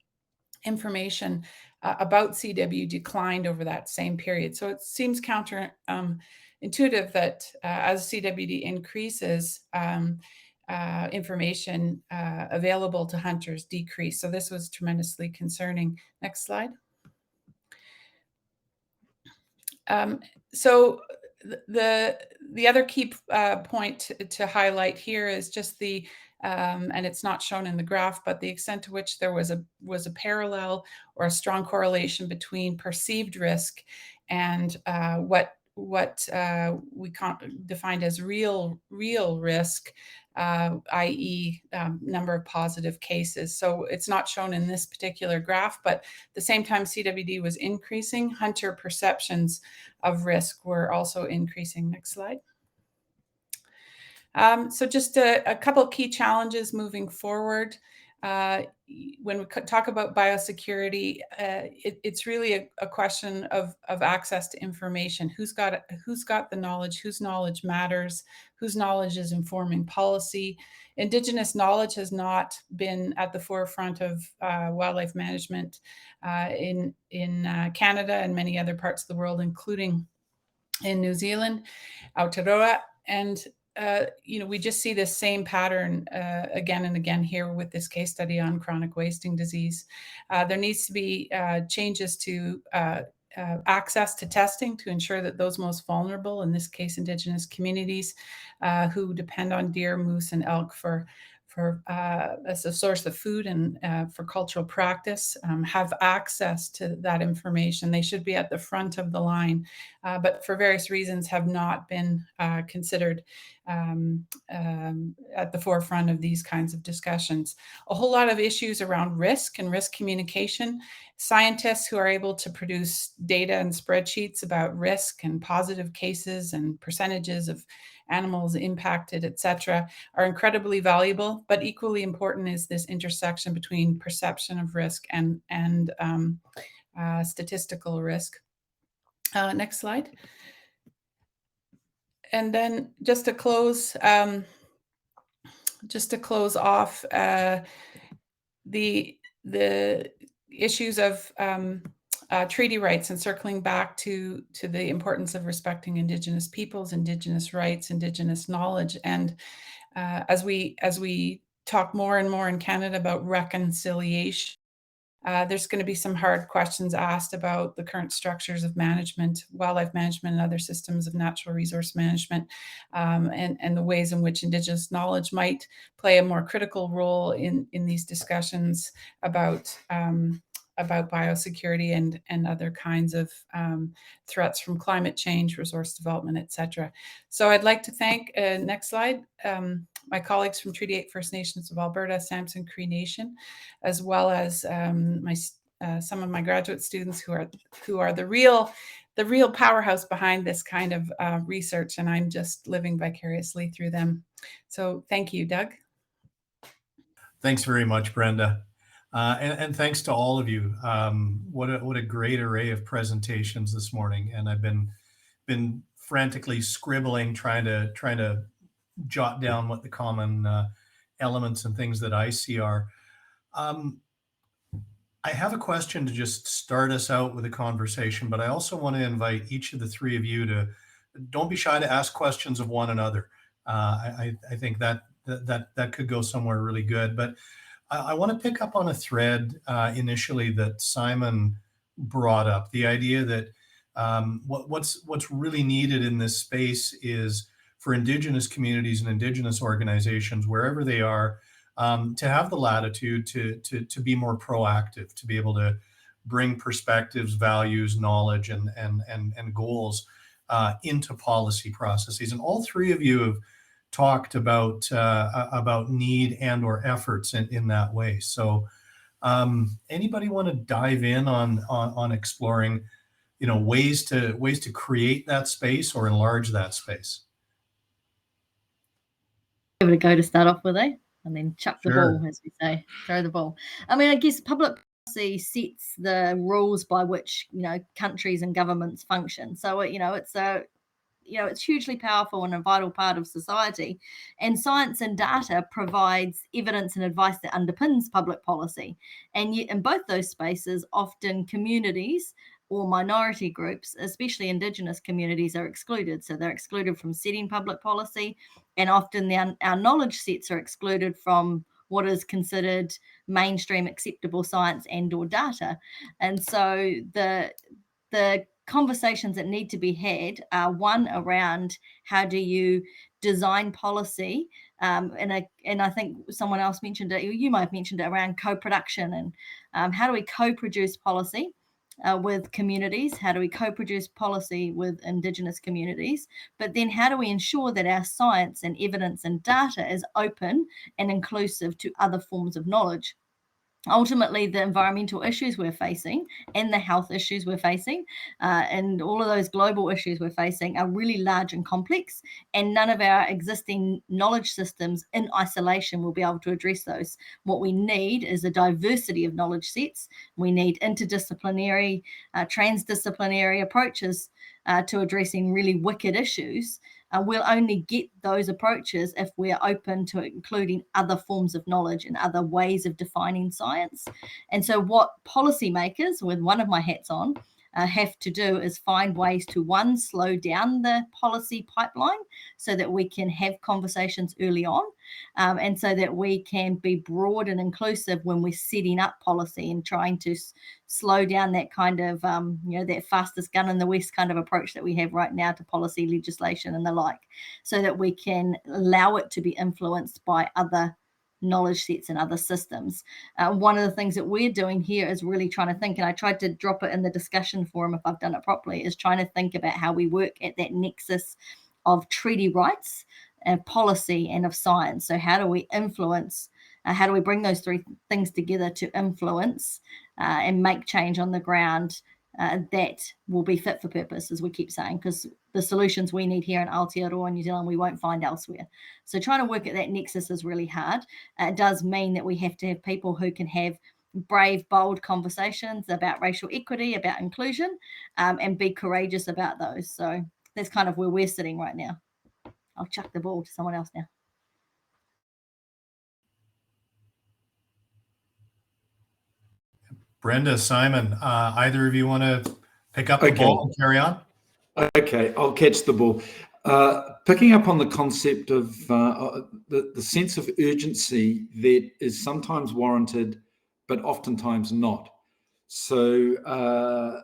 information about CW declined over that same period. So it seems counterintuitive that as CWD increases, information available to hunters decrease. So this was tremendously concerning. Next slide. So the other key point to highlight here is just the and it's not shown in the graph, but the extent to which there was a parallel or a strong correlation between perceived risk and what we defined as real risk, i.e. Number of positive cases. So it's not shown in this particular graph, but at the same time CWD was increasing, hunter perceptions of risk were also increasing. Next slide. So just a couple of key challenges moving forward. When we talk about biosecurity, it's really a question of access to information. Who's got the knowledge? Whose knowledge matters? Whose knowledge is informing policy? Indigenous knowledge has not been at the forefront of wildlife management in Canada and many other parts of the world, including in New Zealand, Aotearoa, and we just see this same pattern again and again here with this case study on chronic wasting disease. There needs to be changes to access to testing to ensure that those most vulnerable, in this case Indigenous communities, who depend on deer, moose, and elk as a source of food and for cultural practice, have access to that information. They should be at the front of the line, but for various reasons have not been considered at the forefront of these kinds of discussions. A whole lot of issues around risk and risk communication. Scientists who are able to produce data and spreadsheets about risk and positive cases and percentages of animals impacted, etc., are incredibly valuable, but equally important is this intersection between perception of risk and statistical risk. Next slide. And then just to close off, the issues of treaty rights, and circling back to the importance of respecting Indigenous peoples, Indigenous rights, Indigenous knowledge. And as we talk more and more in Canada about reconciliation, there's going to be some hard questions asked about the current structures of management, wildlife management, and other systems of natural resource management, and the ways in which Indigenous knowledge might play a more critical role in these discussions about biosecurity and other kinds of threats from climate change, resource development, etc. So I'd like to thank, next slide, my colleagues from Treaty 8 First Nations of Alberta, Samson Cree Nation, as well as some of my graduate students who are the real powerhouse behind this kind of research, and I'm just living vicariously through them. So thank you, Doug.
Thanks very much, Brenda. And thanks to all of you. What a great array of presentations this morning. And I've been frantically scribbling, trying to jot down what the common elements and things that I see are. I have a question to just start us out with a conversation, but I also want to invite each of the three of you to don't be shy to ask questions of one another. I think that could go somewhere really good. But I want to pick up on a thread initially that Simon brought up, the idea that what's really needed in this space is for Indigenous communities and Indigenous organizations, wherever they are, to have the latitude to be more proactive, to be able to bring perspectives, values, knowledge, and goals into policy processes. And all three of you have talked about need and or efforts in that way. So anybody want to dive in on exploring, ways to create that space or enlarge that space?
Give it a go to start off with, and then chuck the
Sure.
ball, as we say, throw the ball. I mean, I guess public policy sets the rules by which countries and governments function. So it's hugely powerful and a vital part of society. And science and data provides evidence and advice that underpins public policy. And yet in both those spaces, often communities or minority groups, especially Indigenous communities, are excluded. So they're excluded from setting public policy, and often our knowledge sets are excluded from what is considered mainstream acceptable science and or data. And so the conversations that need to be had are one around how do you design policy, and I think someone else mentioned it, you might have mentioned it, around co-production, and how do we co-produce policy with communities? How do we co-produce policy with Indigenous communities? But then how do we ensure that our science and evidence and data is open and inclusive to other forms of knowledge? Ultimately, the environmental issues we're facing and the health issues we're facing and all of those global issues we're facing are really large and complex, and none of our existing knowledge systems in isolation will be able to address those. What we need is a diversity of knowledge sets. We need interdisciplinary, transdisciplinary approaches to addressing really wicked issues. We'll only get those approaches if we're open to including other forms of knowledge and other ways of defining science. And so what policymakers, with one of my hats on, have to do is find ways to, one, slow down the policy pipeline so that we can have conversations early on, and so that we can be broad and inclusive when we're setting up policy and trying to slow down that kind of, that fastest gun in the West kind of approach that we have right now to policy legislation and the like, so that we can allow it to be influenced by other knowledge sets and other systems. One of the things that we're doing here is really trying to think, and I tried to drop it in the discussion forum if I've done it properly, is trying to think about how we work at that nexus of treaty rights, policy, and of science. So how do we influence, how do we bring those three things together to influence and make change on the ground that will be fit for purpose, as we keep saying, because the solutions we need here in Aotearoa, New Zealand, we won't find elsewhere. So trying to work at that nexus is really hard. It does mean that we have to have people who can have brave, bold conversations about racial equity, about inclusion, and be courageous about those. So that's kind of where we're sitting right now. I'll chuck the ball to someone else now.
Brenda, Simon, either of you want to pick up the ball and carry on?
Okay, I'll catch the ball. Picking up on the concept of the sense of urgency that is sometimes warranted, but oftentimes not. So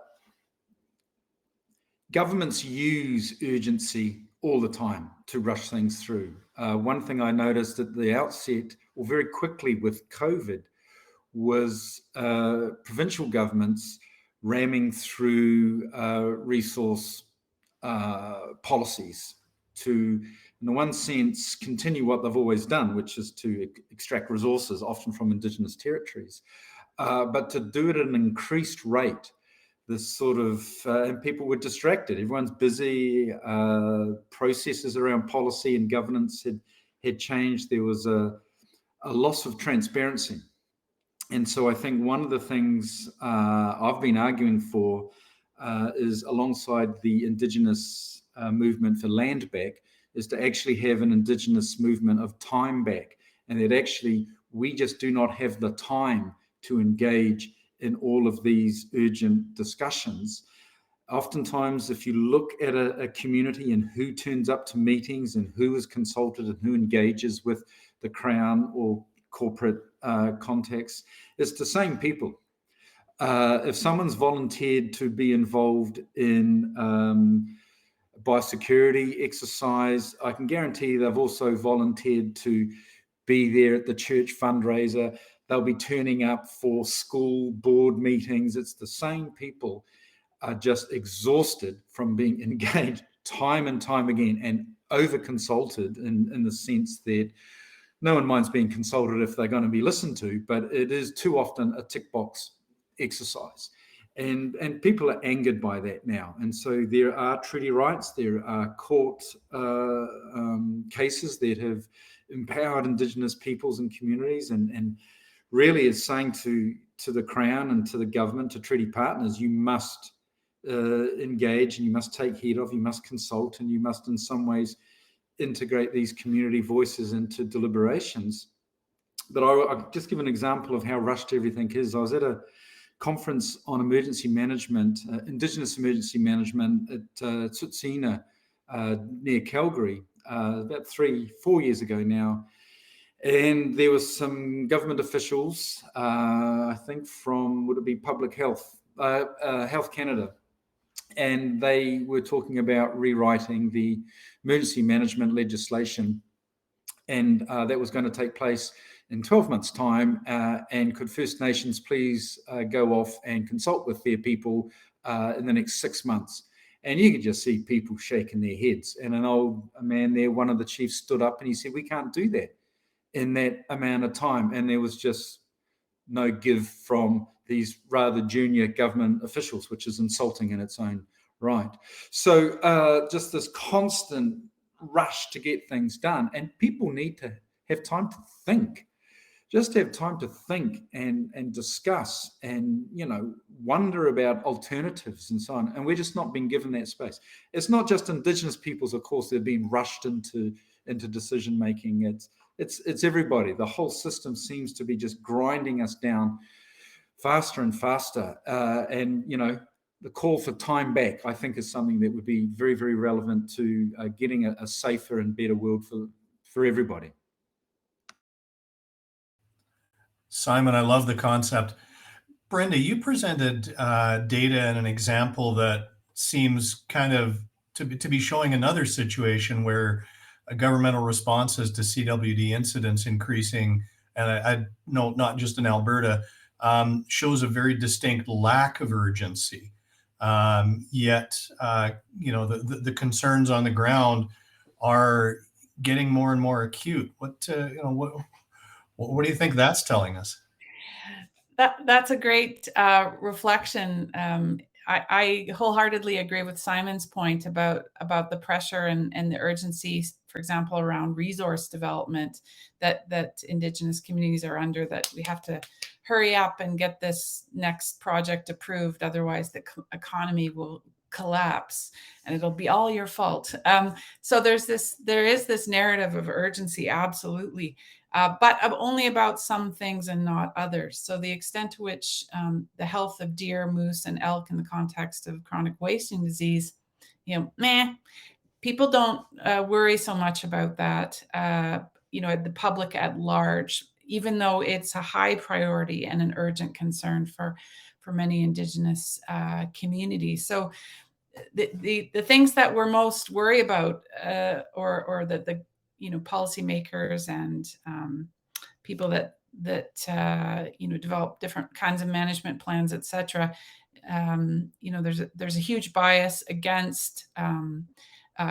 governments use urgency all the time to rush things through. One thing I noticed at the outset, or very quickly with COVID, was provincial governments ramming through resource policies to, in the one sense, continue what they've always done, which is to extract resources, often from Indigenous territories, but to do it at an increased rate. This sort of, and people were distracted. Everyone's busy. Processes around policy and governance had changed. There was a loss of transparency. And so I think one of the things I've been arguing for is, alongside the Indigenous movement for land back, is to actually have an Indigenous movement of time back. And that actually we just do not have the time to engage in all of these urgent discussions. Oftentimes, if you look at a community and who turns up to meetings and who is consulted and who engages with the Crown or corporate contexts, it's the same people. If someone's volunteered to be involved in biosecurity exercise, I can guarantee they've also volunteered to be there at the church fundraiser. They'll be turning up for school board meetings. It's the same people, are just exhausted from being engaged time and time again. And over-consulted in the sense that no one minds being consulted if they're going to be listened to, but it is too often a tick box exercise. And people are angered by that now. And so there are treaty rights, there are court cases that have empowered Indigenous peoples and communities, and really is saying to the Crown and to the government, to treaty partners, you must engage, and you must take heed of, you must consult, and you must in some ways integrate these community voices into deliberations. But I'll just give an example of how rushed everything is. I was at a conference on emergency management, Indigenous emergency management at Tsutsina near Calgary about 3-4 years ago now. And there was some government officials, I think from, would it be Public Health, Health Canada, and they were talking about rewriting the emergency management legislation, and that was going to take place in 12 months' time, and could First Nations please go off and consult with their people in the next 6 months. And you could just see people shaking their heads. And an old man there, one of the chiefs, stood up and he said, we can't do that in that amount of time. And there was just no give from these rather junior government officials, which is insulting in its own right. So just this constant rush to get things done, and people need to have time to think, just have time to think and discuss and, you know, wonder about alternatives and so on. And we're just not being given that space. It's not just Indigenous peoples, of course, they're being rushed into decision making. It's everybody. The whole system seems to be just grinding us down faster and faster. And, you know, the call for time back, I think, is something that would be very, very relevant to getting a safer and better world for everybody.
Simon, I love the concept. Brenda, you presented data and an example that seems kind of to be showing another situation where governmental responses to CWD incidents increasing, and I know not just in Alberta, shows a very distinct lack of urgency. Yet, you know, the concerns on the ground are getting more and more acute. What do you think that's telling us?
That's a great reflection. I wholeheartedly agree with Simon's point about the pressure and the urgency, for example, around resource development that Indigenous communities are under, that we have to hurry up and get this next project approved. Otherwise, the economy will collapse and it'll be all your fault. So there is this narrative of urgency, absolutely. But only about some things and not others. So the extent to which the health of deer, moose, and elk in the context of chronic wasting disease, you know, people don't worry so much about that, you know, the public at large, even though it's a high priority and an urgent concern for many Indigenous communities. So the things that we're most worried about, or that the you know, policymakers and people that you know, develop different kinds of management plans, et cetera. You know, there's a huge bias against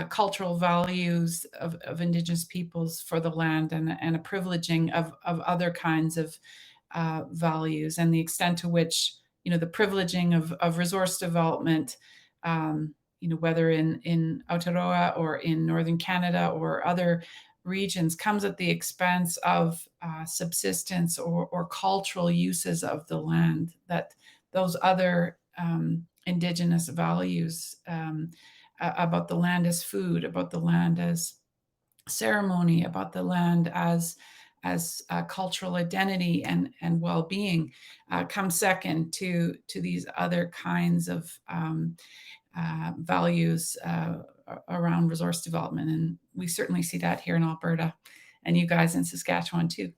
cultural values of Indigenous peoples for the land, and a privileging of other kinds of values, and the extent to which, you know, the privileging of resource development, you know, whether in Aotearoa or in Northern Canada or other regions, comes at the expense of subsistence or cultural uses of the land, that those other Indigenous values about the land as food, about the land as ceremony, about the land as cultural identity and well-being, come second to these other kinds of values around resource development. And we certainly see that here in Alberta, and you guys in Saskatchewan too.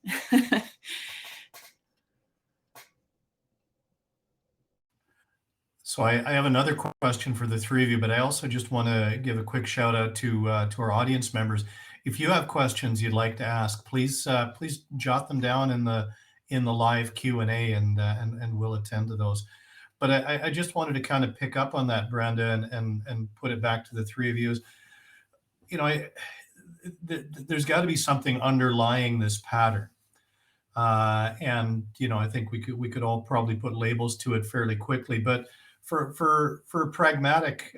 So I have another question for the three of you, but I also just want to give a quick shout out to our audience members. If you have questions you'd like to ask, please jot them down in the live Q&A, and we'll attend to those. But I just wanted to kind of pick up on that, Brenda, and put it back to the three of you. there's got to be something underlying this pattern. And I think we could all probably put labels to it fairly quickly. But for pragmatic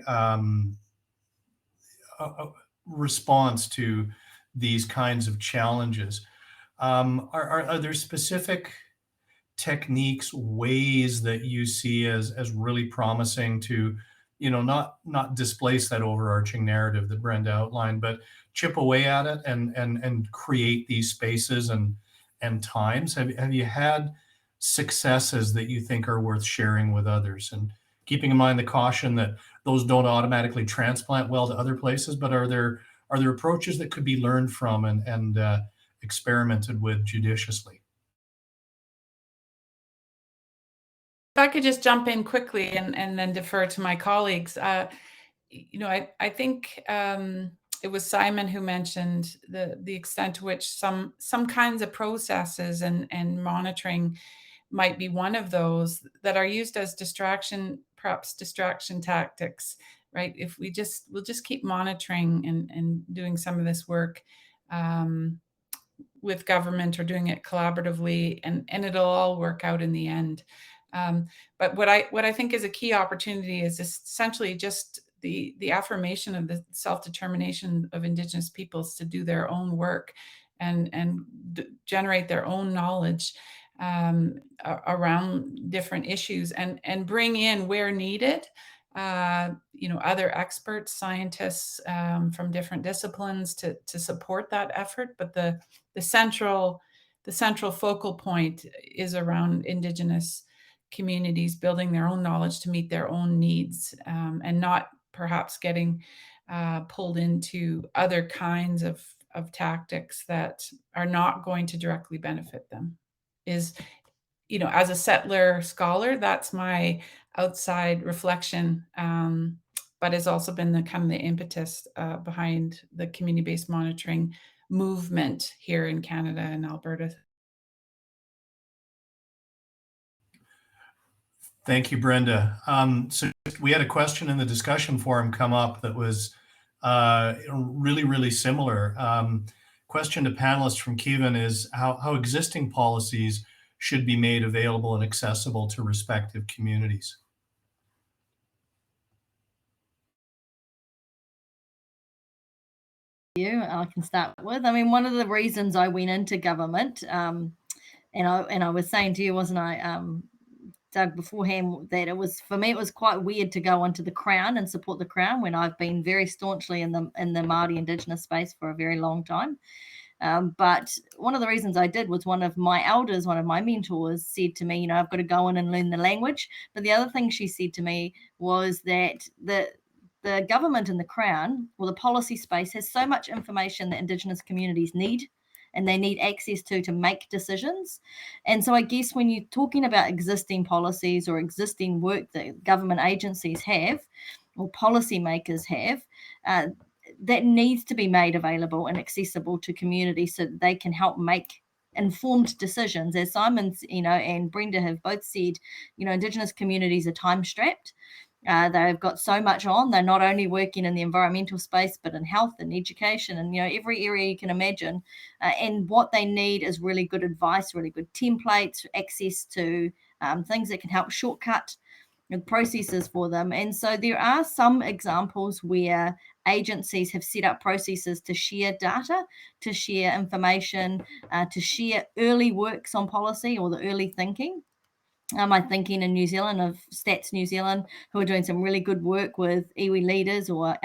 response to these kinds of challenges, are there specific techniques, ways that you see as really promising to, not displace that overarching narrative that Brenda outlined, but chip away at it and create these spaces and times? Have you had successes that you think are worth sharing with others? And keeping in mind the caution that those don't automatically transplant well to other places, but are there approaches that could be learned from and experimented with judiciously?
If I could just jump in quickly and then defer to my colleagues. I think it was Simon who mentioned the extent to which some kinds of processes and monitoring might be one of those that are used as perhaps distraction tactics, right? If we'll just keep monitoring and doing some of this work with government or doing it collaboratively, and it'll all work out in the end. But what I think is a key opportunity is essentially just the affirmation of the self-determination of Indigenous peoples to do their own work and generate their own knowledge around different issues and bring in where needed, other experts, scientists from different disciplines to support that effort. But the central focal point is around Indigenous communities building their own knowledge to meet their own needs, and not perhaps getting pulled into other kinds of tactics that are not going to directly benefit them. As a settler scholar, that's my outside reflection, but has also been the kind of the impetus behind the community-based monitoring movement here in Canada and Alberta.
Thank you, Brenda. So we had a question in the discussion forum come up that was really, really similar. Question to panelists from Kevin is how existing policies should be made available and accessible to respective communities.
I can start with. I mean, one of the reasons I went into government, and I was saying to you, wasn't I, Doug, beforehand, that it was, for me, it was quite weird to go onto the Crown and support the Crown when I've been very staunchly in the Māori Indigenous space for a very long time. But one of the reasons I did was one of my elders, one of my mentors, said to me, I've got to go in and learn the language. But the other thing she said to me was that the government and the Crown, or the policy space, has so much information that Indigenous communities need and they need access to make decisions. And so I guess when you're talking about existing policies or existing work that government agencies have or policymakers have, that needs to be made available and accessible to communities so that they can help make informed decisions. As Simon's, and Brenda have both said, Indigenous communities are time-strapped. They've got so much on. They're not only working in the environmental space, but in health and education and, every area you can imagine. And what they need is really good advice, really good templates, access to things that can help shortcut processes for them. And so there are some examples where agencies have set up processes to share data, to share information, to share early works on policy or the early thinking. I'm thinking in New Zealand of Stats New Zealand, who are doing some really good work with iwi leaders or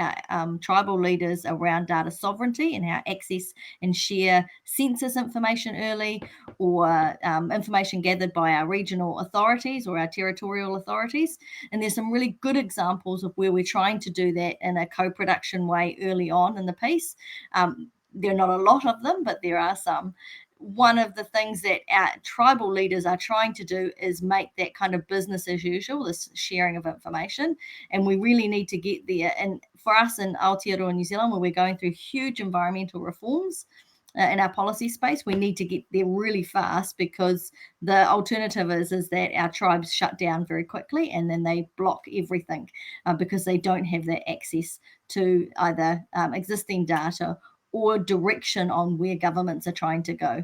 tribal leaders around data sovereignty and how access and share census information early, or information gathered by our regional authorities or our territorial authorities. And there's some really good examples of where we're trying to do that in a co-production way early on in the piece. There are not a lot of them, but there are some. One of the things that our tribal leaders are trying to do is make that kind of business as usual, this sharing of information. And we really need to get there. And for us in Aotearoa, New Zealand, where we're going through huge environmental reforms, in our policy space. We need to get there really fast, because the alternative is that our tribes shut down very quickly and then they block everything because they don't have that access to either existing data or direction on where governments are trying to go.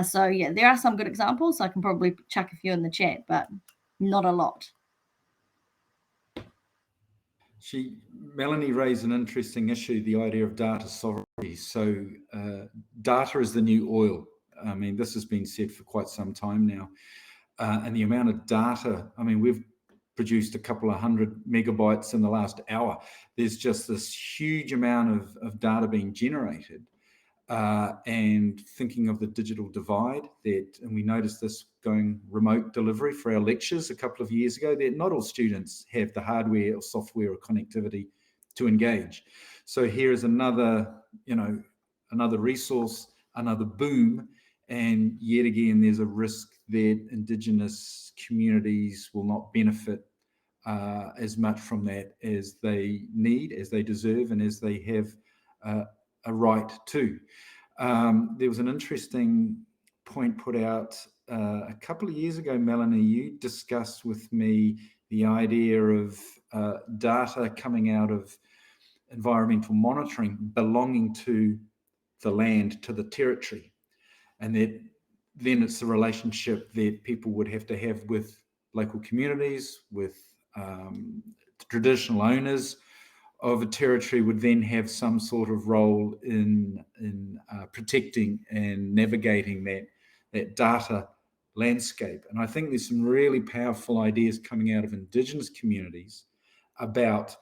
So yeah, there are some good examples. I can probably chuck a few in the chat, but not a lot.
Melanie raised an interesting issue, the idea of data sovereignty. So data is the new oil. I mean, this has been said for quite some time now. And the amount of data, I mean, we've produced a couple of 100 megabytes in the last hour. There's just this huge amount of data being generated. And thinking of the digital divide, and we noticed this going remote delivery for our lectures a couple of years ago, that not all students have the hardware or software or connectivity to engage. So here is another, another resource, another boom, and yet again, there's a risk that Indigenous communities will not benefit as much from that as they need, as they deserve, and as they have a right to. There was an interesting point put out a couple of years ago, Melanie. You discussed with me the idea of data coming out of environmental monitoring belonging to the land, to the territory, and that then it's the relationship that people would have to have with local communities, with traditional owners of a territory, would then have some sort of role in protecting and navigating that data landscape. And I think there's some really powerful ideas coming out of Indigenous communities about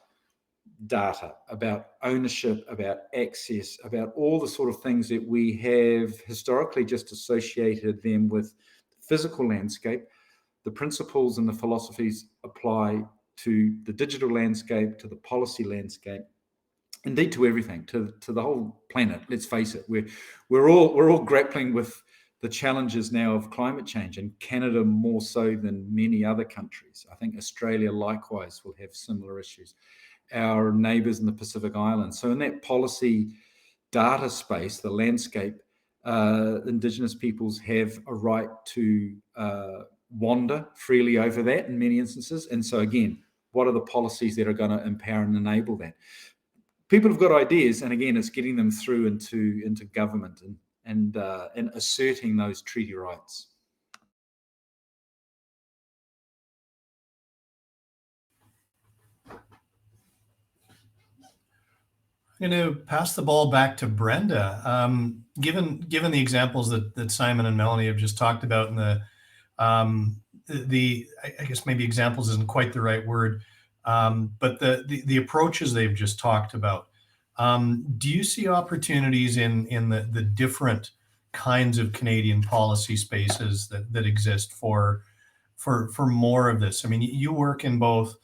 data, about ownership, about access, about all the sort of things that we have historically just associated them with physical landscape. The principles and the philosophies apply to the digital landscape, to the policy landscape, indeed to everything, to the whole planet. Let's face it, we're all grappling with the challenges now of climate change, and Canada more so than many other countries. I think Australia likewise will have similar issues. Our neighbours in the Pacific Islands. So in that policy data space, the landscape, Indigenous peoples have a right to wander freely over that in many instances. And so again, what are the policies that are going to empower and enable that? People have got ideas, and again, it's getting them through into government and asserting those treaty rights.
I'm going to pass the ball back to Brenda. Given the examples that Simon and Melanie have just talked about, and I guess maybe examples isn't quite the right word, but the approaches they've just talked about, do you see opportunities in the different kinds of Canadian policy spaces that exist for more of this? I mean, you work in both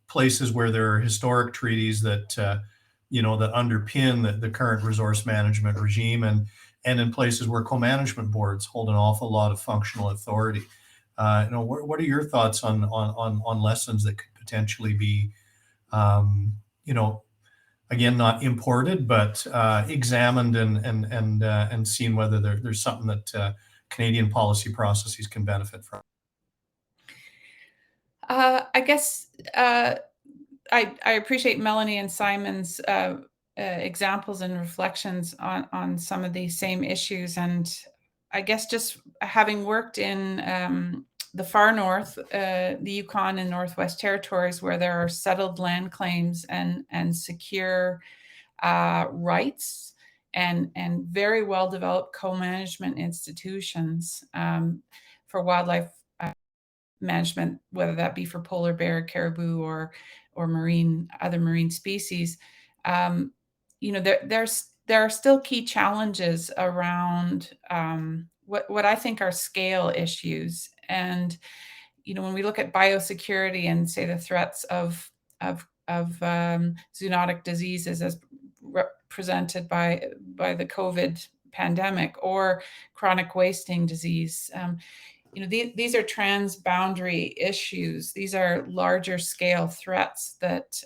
places where there are historic treaties that that underpin the current resource management regime, and in places where co-management boards hold an awful lot of functional authority. What are your thoughts on lessons that could potentially be, again, not imported, but examined and seen whether there's something that Canadian policy processes can benefit from?
I guess I appreciate Melanie and Simon's examples and reflections on some of these same issues. And I guess just having worked in the far north, the Yukon and Northwest Territories, where there are settled land claims and secure rights and very well developed co-management institutions for wildlife management, whether that be for polar bear, caribou, or other marine species. There are still key challenges around what I think are scale issues. And when we look at biosecurity and say the threats of zoonotic diseases as represented by the COVID pandemic, or chronic wasting disease, these are transboundary issues. These are larger scale threats that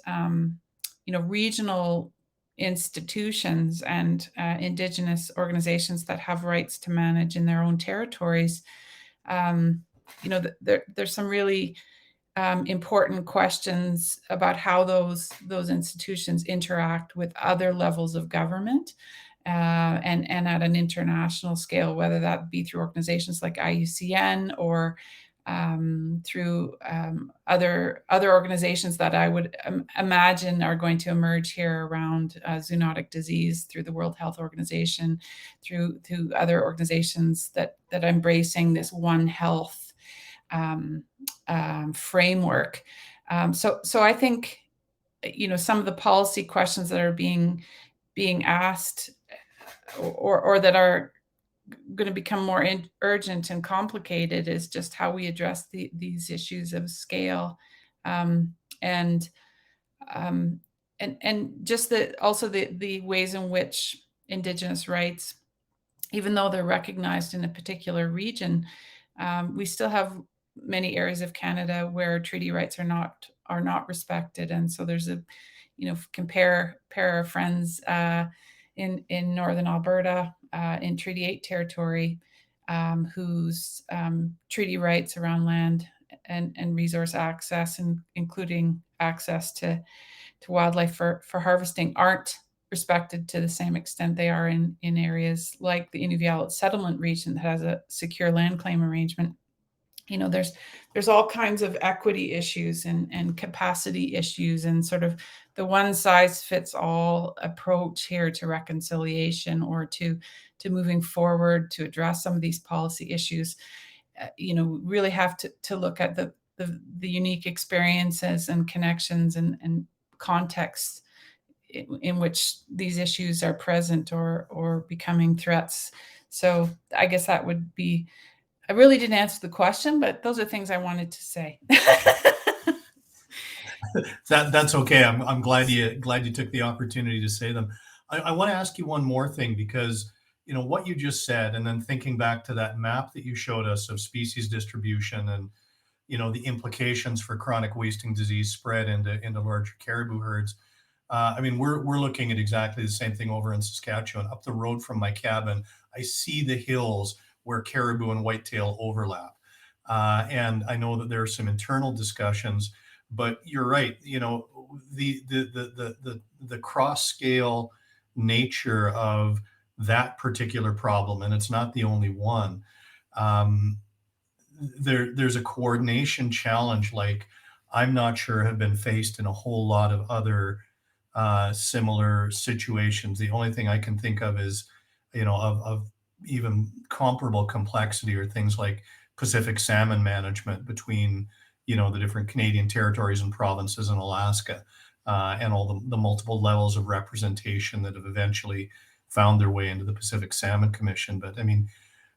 regional institutions and Indigenous organizations that have rights to manage in their own territories, there's some really important questions about how those institutions interact with other levels of government, and at an international scale, whether that be through organizations like IUCN or through other organizations that I would imagine are going to emerge here around zoonotic disease, through the World Health Organization, through other organizations that are embracing this One Health framework. So I think, some of the policy questions that are being asked, or that are going to become more urgent and complicated, is just how we address these issues of scale, and just also the ways in which Indigenous rights, even though they're recognized in a particular region, we still have many areas of Canada where treaty rights are not respected, and so there's compare our friends in northern Alberta, in Treaty 8 territory, whose treaty rights around land and resource access, and including access to wildlife for harvesting, aren't respected to the same extent they are in areas like the Inuvialuit settlement region that has a secure land claim arrangement. There's all kinds of equity issues and capacity issues, and sort of the one size fits all approach here to reconciliation, or to moving forward to address some of these policy issues. Really have to look at the unique experiences and connections and contexts in which these issues are present or becoming threats. So I guess that would be, I really didn't answer the question, but those are things I wanted to say.
That's okay. I'm glad you took the opportunity to say them. I want to ask you one more thing, because what you just said, and then thinking back to that map that you showed us of species distribution, and the implications for chronic wasting disease spread into larger caribou herds. We're looking at exactly the same thing over in Saskatchewan. Up the road from my cabin, I see the hills where caribou and whitetail overlap. And I know that there are some internal discussions, but you're right. The cross-scale nature of that particular problem, and it's not the only one. There's a coordination challenge, like I'm not sure have been faced in a whole lot of other similar situations. The only thing I can think of is, of even comparable complexity, or things like Pacific salmon management between, the different Canadian territories and provinces in Alaska, and all the multiple levels of representation that have eventually found their way into the Pacific Salmon Commission. But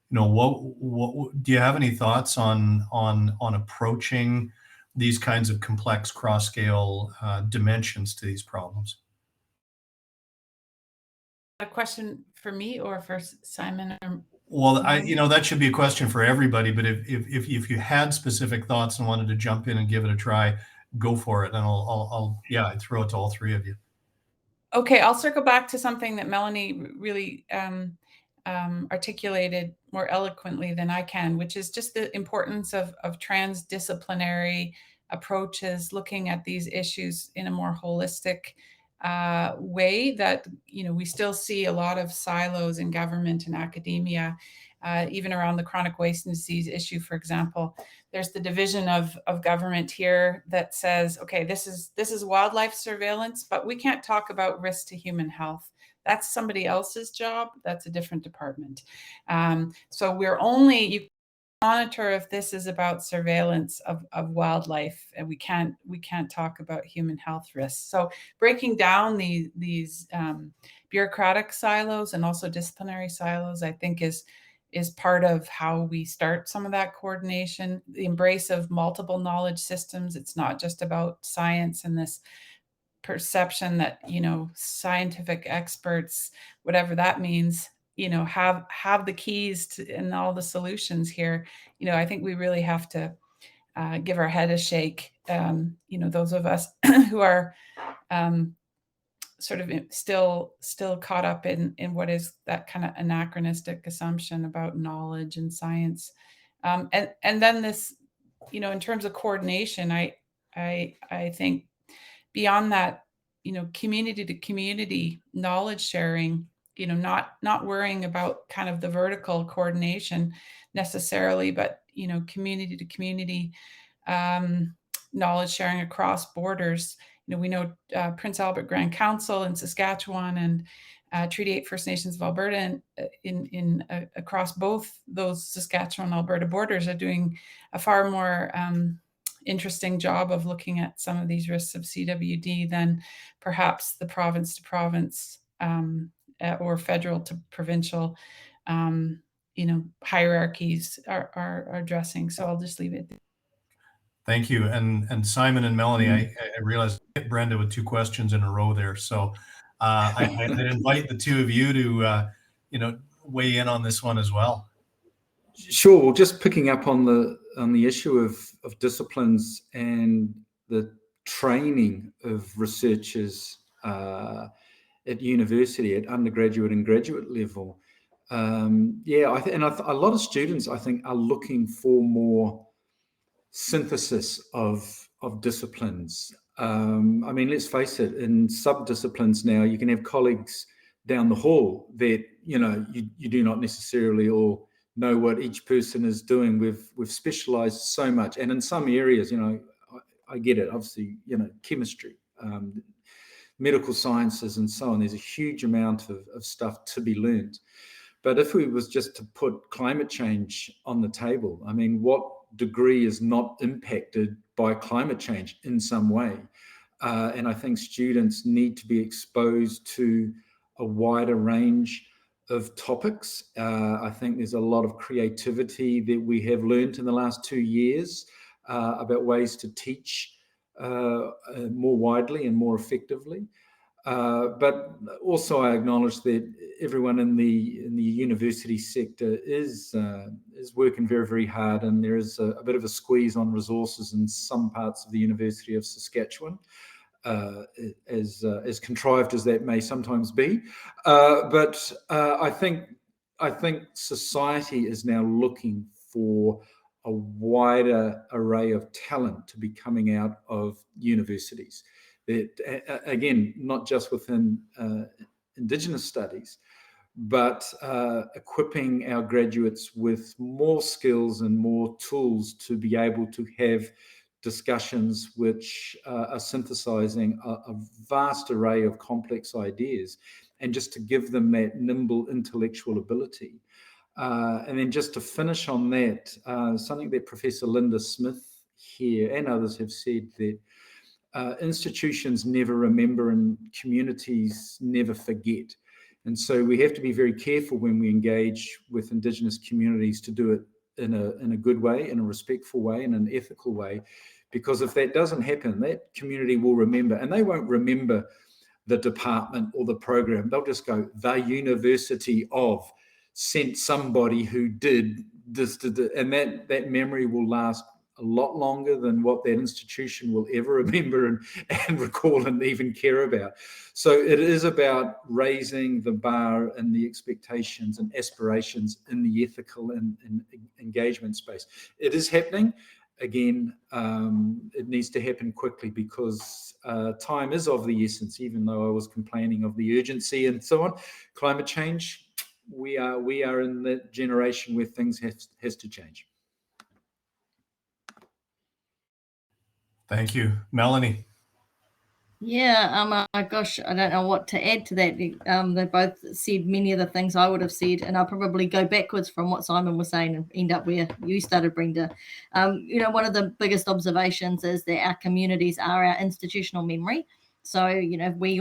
what do you have any thoughts on approaching these kinds of complex cross-scale dimensions to these problems?
A question for me or for Simon?
Well, that should be a question for everybody, but if you had specific thoughts and wanted to jump in and give it a try, go for it. And I'd throw it to all three of you.
Okay, I'll circle back to something that Melanie really articulated more eloquently than I can, which is just the importance of transdisciplinary approaches, looking at these issues in a more holistic way. That we still see a lot of silos in government and academia, even around the chronic wasting disease issue, for example. There's the division of government here that says, okay, this is wildlife surveillance, but we can't talk about risk to human health. That's somebody else's job. That's a different department. So you monitor if this is about surveillance of wildlife, and we can't talk about human health risks. So breaking down these bureaucratic silos and also disciplinary silos, I think is part of how we start some of that coordination. The embrace of multiple knowledge systems. It's not just about science and this perception that scientific experts, whatever that means, have the keys to and all the solutions here. I think we really have to give our head a shake. Those of us who are sort of still caught up in what is that kind of anachronistic assumption about knowledge and science. And then this, you know, in terms of coordination, I think beyond that, you know, community to community knowledge sharing, you know, not worrying about kind of the vertical coordination necessarily, but, you know, community to community knowledge sharing across borders. You know, we know Prince Albert Grand Council in Saskatchewan and Treaty 8 First Nations of Alberta and across both those Saskatchewan Alberta borders are doing a far more interesting job of looking at some of these risks of CWD than perhaps the province to province or federal to provincial you know, hierarchies are addressing. So I'll just leave it there.
Thank you. And Simon and Melanie, I realized I hit Brenda with 2 questions in a row there. So I'd invite the two of you to, you know, weigh in on this one as well.
Sure. Well, just picking up on the issue of disciplines and the training of researchers at university, at undergraduate and graduate level. Yeah, a lot of students, I think, are looking for more synthesis of disciplines. I mean, let's face it, in subdisciplines now, you can have colleagues down the hall that, you know, you do not necessarily all know what each person is doing. We've specialized so much. And in some areas, you know, I get it, obviously, you know, chemistry, medical sciences and so on, there's a huge amount of stuff to be learned. But if we was just to put climate change on the table, I mean, what degree is not impacted by climate change in some way? And I think students need to be exposed to a wider range of topics. I think there's a lot of creativity that we have learned in the last 2 years about ways to teach more widely and more effectively. But also I acknowledge that everyone in the university sector is working very, very hard, and there is a bit of a squeeze on resources in some parts of the University of Saskatchewan, as contrived as that may sometimes be. But I think society is now looking for a wider array of talent to be coming out of universities. That, again, not just within Indigenous studies, but equipping our graduates with more skills and more tools to be able to have discussions which are synthesizing a vast array of complex ideas, and just to give them that nimble intellectual ability. And then just to finish on that, something that Professor Linda Smith here and others have said, that institutions never remember and communities never forget. And so we have to be very careful when we engage with Indigenous communities to do it in a good way, in a respectful way, in an ethical way, because if that doesn't happen, that community will remember, and they won't remember the department or the program. They'll just go, the University of sent somebody who did this, and that memory will last a lot longer than what that institution will ever remember and recall and even care about. So it is about raising the bar and the expectations and aspirations in the ethical and engagement space. It is happening. Again, it needs to happen quickly, because time is of the essence, even though I was complaining of the urgency and so on. Climate change, we are in that generation where things has to change.
Thank you. Melanie.
Yeah, gosh, I don't know what to add to that. They both said many of the things I would have said, and I'll probably go backwards from what Simon was saying and end up where you started, Brenda. You know, one of the biggest observations is that our communities are our institutional memory. So, you know, we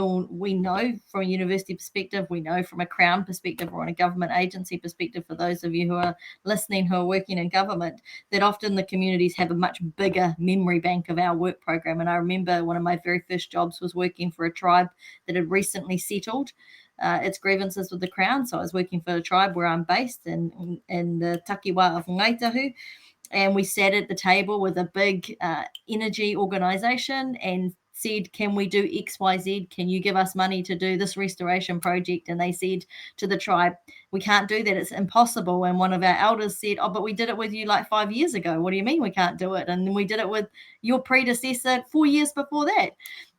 know from a university perspective, we know from a Crown perspective or on a government agency perspective, for those of you who are listening who are working in government, that often the communities have a much bigger memory bank of our work program. And I remember one of my very first jobs was working for a tribe that had recently settled its grievances with the Crown. So I was working for a tribe where I'm based in the Takiwa of Ngaitahu. And we sat at the table with a big energy organisation and said, can we do XYZ? Can you give us money to do this restoration project? And they said to the tribe, we can't do that. It's impossible. And one of our elders said, oh, but we did it with you like 5 years ago. What do you mean we can't do it? And then we did it with your predecessor 4 years before that.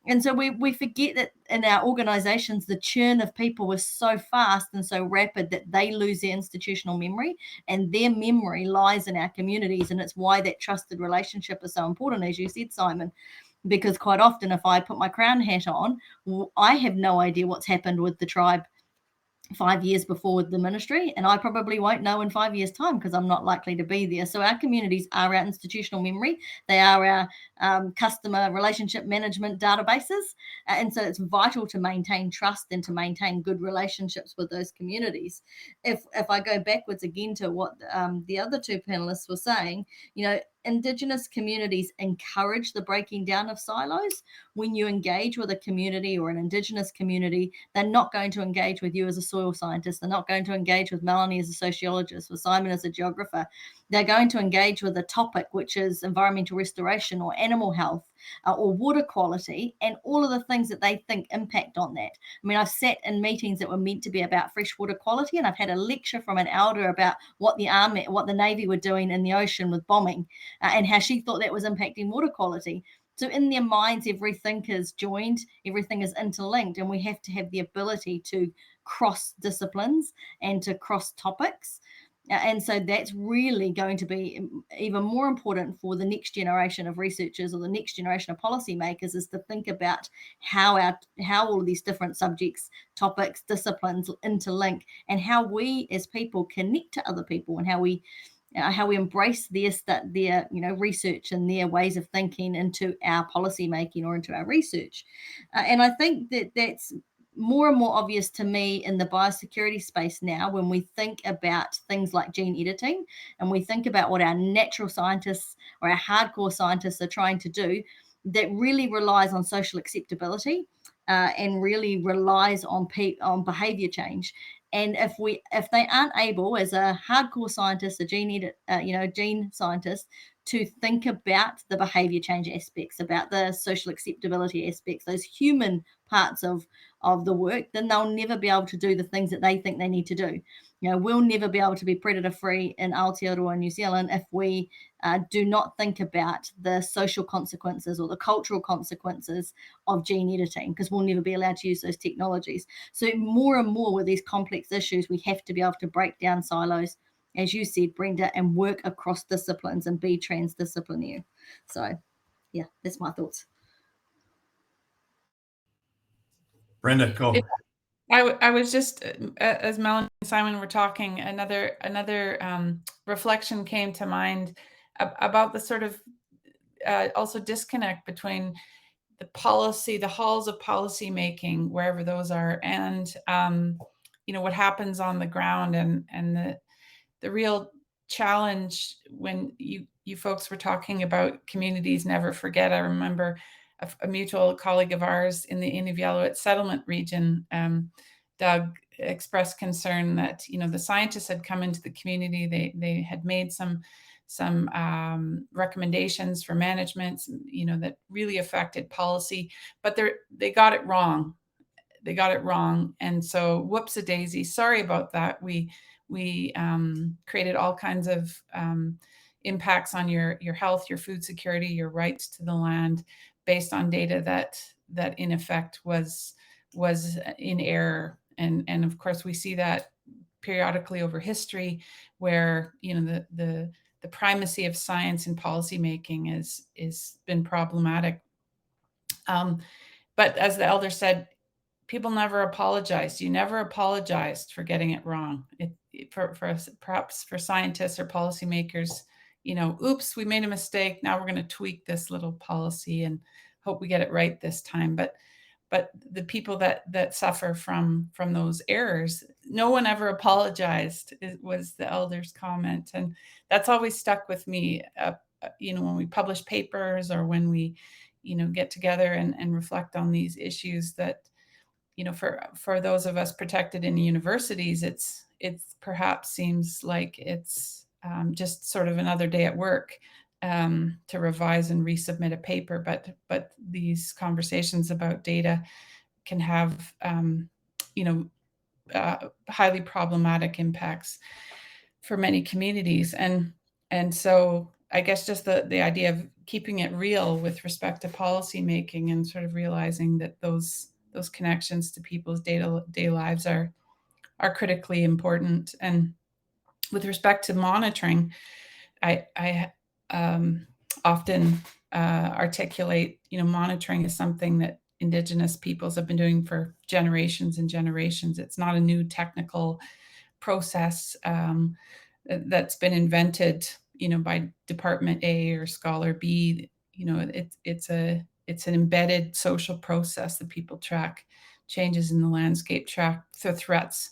And so we forget that in our organizations, the churn of people was so fast and so rapid that they lose their institutional memory, and their memory lies in our communities. And it's why that trusted relationship is so important, as you said, Simon, because quite often if I put my crown hat on, I have no idea what's happened with the tribe 5 years before the ministry, and I probably won't know in 5 years' time because I'm not likely to be there. So our communities are our institutional memory. They are our customer relationship management databases. And so it's vital to maintain trust and to maintain good relationships with those communities. If I go backwards again to what the other two panelists were saying, Indigenous communities encourage the breaking down of silos. When you engage with a community or an Indigenous community, they're not going to engage with you as a soil scientist. They're not going to engage with Melanie as a sociologist, with Simon as a geographer. They're going to engage with a topic which is environmental restoration or animal health or water quality and all of the things that they think impact on that. I mean, I've sat in meetings that were meant to be about freshwater quality, and I've had a lecture from an elder about what the Navy were doing in the ocean with bombing and how she thought that was impacting water quality. So in their minds, everything is joined, everything is interlinked, and we have to have the ability to cross disciplines and to cross topics. And so that's really going to be even more important for the next generation of researchers or the next generation of policymakers, is to think about how all of these different subjects, topics, disciplines interlink, and how we as people connect to other people, and how we embrace their research and their ways of thinking into our policy making or into our research. And I think that that's more and more obvious to me in the biosecurity space now, when we think about things like gene editing and we think about what our natural scientists or our hardcore scientists are trying to do, that really relies on social acceptability and really relies on behavior change. And if they aren't able, as a hardcore scientist, a gene scientist, to think about the behavior change aspects, about the social acceptability aspects, those human parts of the work, then they'll never be able to do the things that they think they need to do. We'll never be able to be predator free in Aotearoa, New Zealand, if we do not think about the social consequences or the cultural consequences of gene editing, because we'll never be allowed to use those technologies. So more and more with these complex issues, we have to be able to break down silos, as you said, Brenda, and work across disciplines and be transdisciplinary. So yeah, that's my thoughts.
Brenda, go.
I was just, as Melanie and Simon were talking, another reflection came to mind about the sort of also disconnect between the policy, the halls of policy making, wherever those are, and what happens on the ground, and the real challenge when you folks were talking about communities never forget. I remember a mutual colleague of ours in the Inuvialuit settlement region, Doug, expressed concern that the scientists had come into the community. They had made some recommendations for management, that really affected policy, but they got it wrong. They got it wrong, and so whoops-a-daisy. Sorry about that. We created all kinds of impacts on your health, your food security, your rights to the land, based on data that in effect was in error. And of course we see that periodically over history, where the primacy of science in policymaking is been problematic. But as the elder said, people never apologized. You never apologized for getting it wrong. Perhaps for scientists or policymakers, oops, we made a mistake. Now we're going to tweak this little policy and hope we get it right this time. But the people that suffer from those errors, no one ever apologized, was the elder's comment. And that's always stuck with me, when we publish papers or when we, get together and reflect on these issues, that, for those of us protected in universities, it's perhaps seems like it's just sort of another day at work. to revise and resubmit a paper, but these conversations about data can have highly problematic impacts for many communities. And so I guess just the idea of keeping it real with respect to policy making and sort of realizing that those connections to people's day lives are critically important. And with respect to monitoring, I often articulate, monitoring is something that Indigenous peoples have been doing for generations and generations. It's not a new technical process that's been invented, by Department A or Scholar B. It's an embedded social process that people track changes in the landscape, track the threats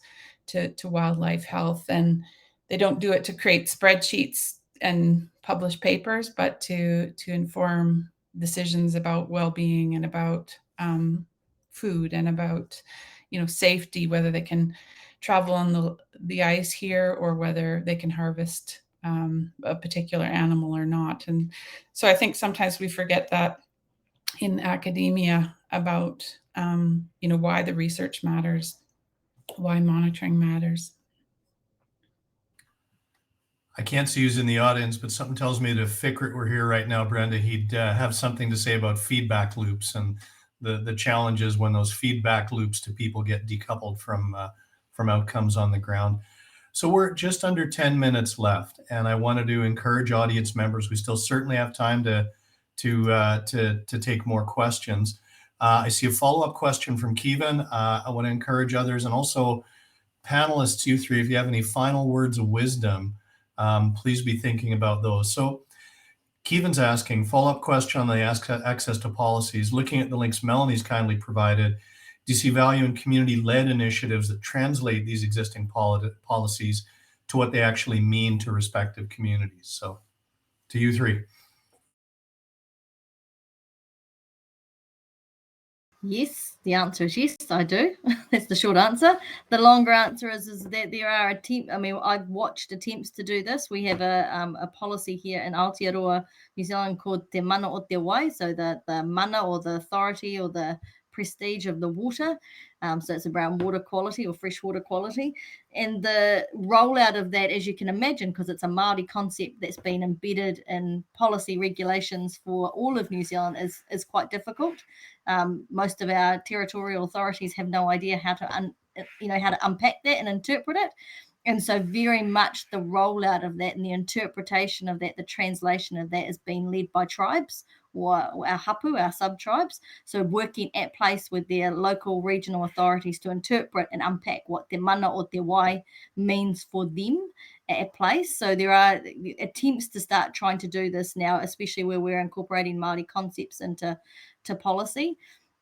to wildlife health, and they don't do it to create spreadsheets and publish papers, but to inform decisions about well-being and about food and about safety, whether they can travel on the ice here or whether they can harvest a particular animal or not. And so I think sometimes we forget that in academia about why the research matters, why monitoring matters.
I can't see who's in the audience, but something tells me that if Fikret were here right now, Brenda, he'd have something to say about feedback loops and the challenges when those feedback loops to people get decoupled from outcomes on the ground. So we're just under 10 minutes left, and I wanted to encourage audience members. We still certainly have time to take more questions. I see a follow-up question from Kevin. I want to encourage others, and also panelists, you three, if you have any final words of wisdom, please be thinking about those. So Kevin's asking, follow-up question on the access to policies. Looking at the links Melanie's kindly provided, do you see value in community-led initiatives that translate these existing policies to what they actually mean to respective communities? So to you three.
Yes, the answer is yes, I do. That's the short answer. The longer answer is that there are attempts. I mean, I've watched attempts to do this. We have a policy here in Aotearoa, New Zealand, called Te Mana o Te Wai, so the mana or the authority or the prestige of the water. So it's around water quality or fresh water quality. And the rollout of that, as you can imagine, because it's a Māori concept that's been embedded in policy regulations for all of New Zealand, is quite difficult. Most of our territorial authorities have no idea how to unpack that and interpret it. And so very much the rollout of that and the interpretation of that, the translation of that, is being led by tribes or our hapu, our sub-tribes. So working at place with their local regional authorities to interpret and unpack what te mana o te wai means for them at place. So there are attempts to start trying to do this now, especially where we're incorporating Māori concepts into policy.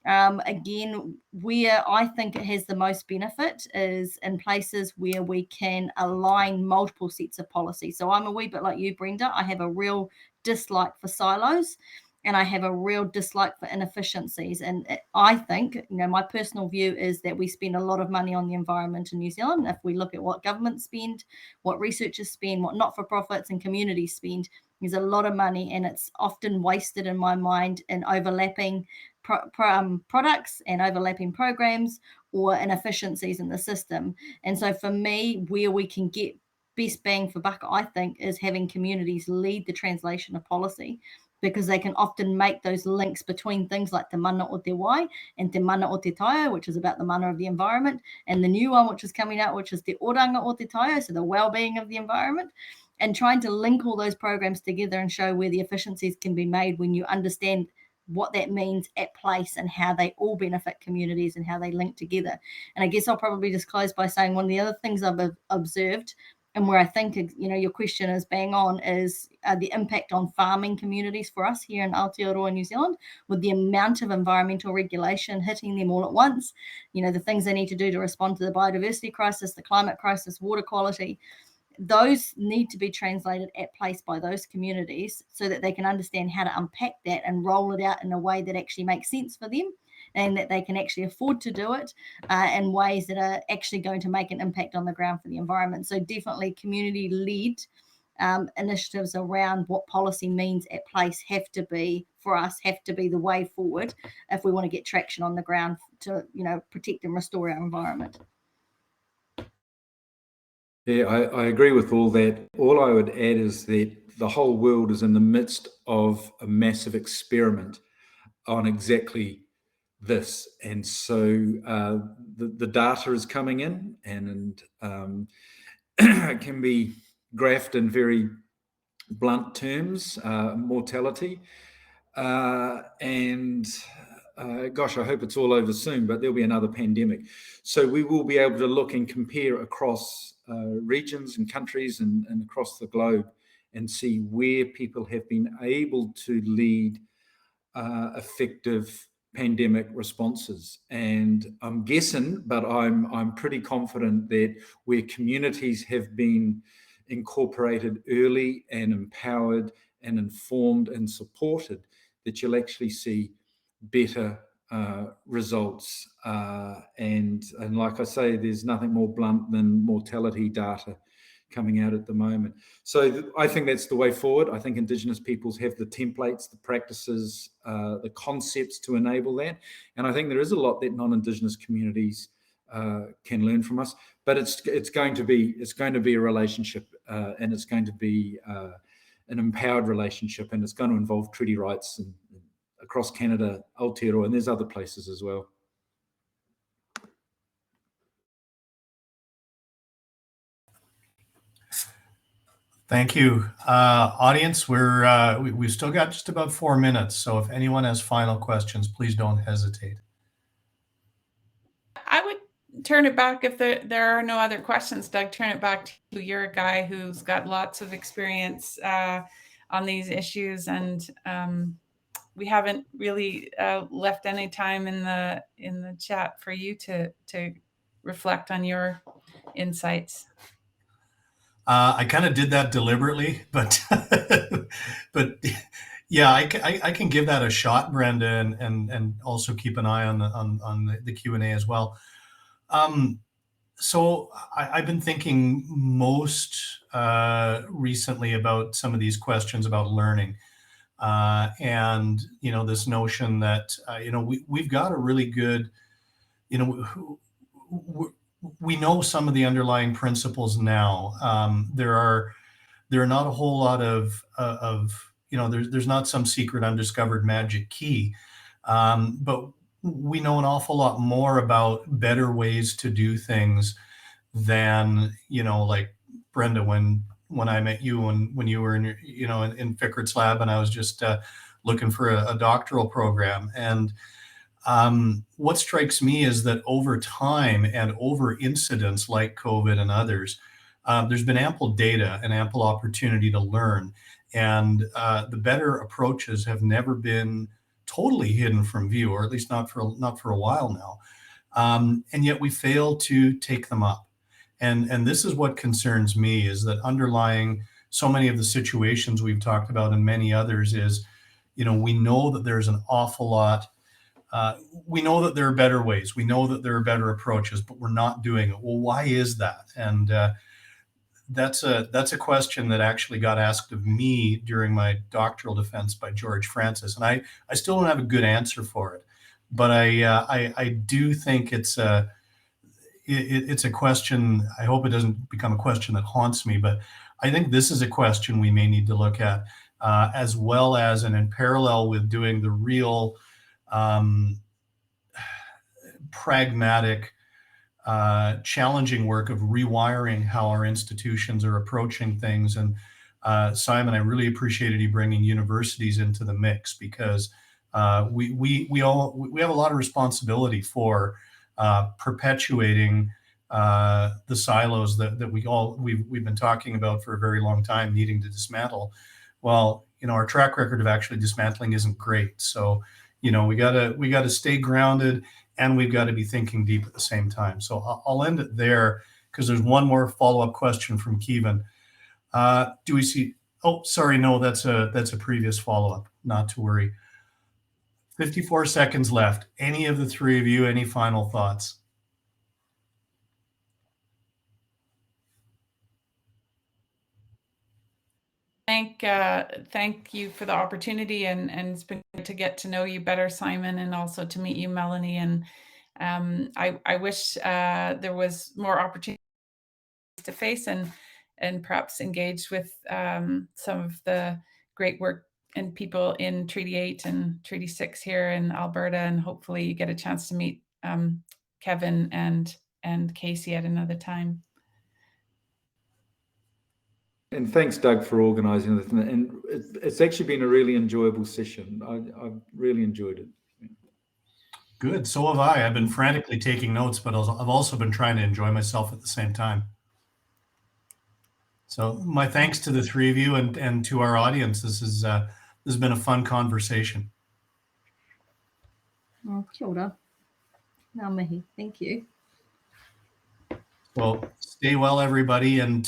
Again, where I think it has the most benefit is in places where we can align multiple sets of policy. So I'm a wee bit like you, Brenda. I have a real dislike for silos, and I have a real dislike for inefficiencies. And I think, my personal view is that we spend a lot of money on the environment in New Zealand. If we look at what governments spend, what researchers spend, what not-for-profits and communities spend, there's a lot of money, and it's often wasted in my mind in overlapping products and overlapping programs or inefficiencies in the system. And so for me, where we can get best bang for buck, I think, is having communities lead the translation of policy, because they can often make those links between things like te mana o te wai and te mana o te taio, which is about the mana of the environment, and the new one which is coming out, which is te oranga o te taio, so the well-being of the environment, and trying to link all those programs together and show where the efficiencies can be made when you understand what that means at place and how they all benefit communities and how they link together. And I guess I'll probably just close by saying one of the other things I've observed, and where I think, your question is bang on, is the impact on farming communities for us here in Aotearoa, New Zealand, with the amount of environmental regulation hitting them all at once. The things they need to do to respond to the biodiversity crisis, the climate crisis, water quality. Those need to be translated at place by those communities so that they can understand how to unpack that and roll it out in a way that actually makes sense for them, and that they can actually afford to do it in ways that are actually going to make an impact on the ground for the environment. So definitely community-led initiatives around what policy means at place have to be the way forward if we want to get traction on the ground to, protect and restore our environment.
Yeah, I agree with all that. All I would add is that the whole world is in the midst of a massive experiment on exactly this. And so the data is coming in, and it can be graphed in very blunt terms, mortality. Gosh, I hope it's all over soon, but there'll be another pandemic. So we will be able to look and compare across regions and countries and across the globe and see where people have been able to lead effective pandemic responses. And I'm guessing, but I'm pretty confident that where communities have been incorporated early and empowered and informed and supported, that you'll actually see better results. And like I say, there's nothing more blunt than mortality data coming out at the moment. So I think that's the way forward. I think Indigenous peoples have the templates, the practices, the concepts to enable that. And I think there is a lot that non-Indigenous communities can learn from us. But it's going to be a relationship, and it's going to be an empowered relationship, and it's going to involve treaty rights and across Canada, Aotearoa, and there's other places as well.
Thank you. Audience, we've still got just about 4 minutes, so if anyone has final questions, please don't hesitate.
I would turn it back, if there are no other questions, Doug, turn it back to you. You're a guy who's got lots of experience on these issues, and we haven't really left any time in the chat for you to reflect on your insights.
I kind of did that deliberately, but yeah, I can give that a shot, Brenda, and also keep an eye on the Q&A as well. So I've been thinking most recently about some of these questions about learning, and this notion that we've got a really good, we know some of the underlying principles now. There are not a whole lot of there's not some secret undiscovered magic key, but we know an awful lot more about better ways to do things than like Brenda, when I met you when you were in Fickert's lab, and I was just looking for a doctoral program. And what strikes me is that over time and over incidents like COVID and others, there's been ample data and ample opportunity to learn. And the better approaches have never been totally hidden from view, or at least not for a while now. And yet we fail to take them up. And this is what concerns me, is that underlying so many of the situations we've talked about and many others is, we know that there's an awful lot. We know that there are better ways. We know that there are better approaches, but we're not doing it. Well, why is that? And that's a question that actually got asked of me during my doctoral defense by George Francis, and I still don't have a good answer for it. But I do think it's a question. I hope it doesn't become a question that haunts me, but I think this is a question we may need to look at, as well as, and in parallel with doing the real pragmatic, challenging work of rewiring how our institutions are approaching things. And Simon, I really appreciated you bringing universities into the mix, because we have a lot of responsibility for perpetuating the silos that we've been talking about for a very long time, needing to dismantle. Well, our track record of actually dismantling isn't great. So, we gotta stay grounded, and we've got to be thinking deep at the same time. So I'll end it there, because there's one more follow-up question from Kevin. Do we see? Oh, sorry, no, that's a previous follow-up. Not to worry. 54 seconds left. Any of the three of you, any final thoughts?
thank you for the opportunity, and it's been good to get to know you better, Simon, and also to meet you, Melanie. And I wish there was more opportunity to face and perhaps engage with some of the great work and people in Treaty 8 and Treaty 6 here in Alberta, and hopefully you get a chance to meet Kevin and Casey at another time.
And thanks, Doug, for organising this. And it's actually been a really enjoyable session. I've really enjoyed it.
Good. So have I. I've been frantically taking notes, but I've also been trying to enjoy myself at the same time. So my thanks to the three of you and to our audience. This has been a fun conversation.
Oh, kia ora. Ngā mihi. Thank you.
Well, stay well, everybody, and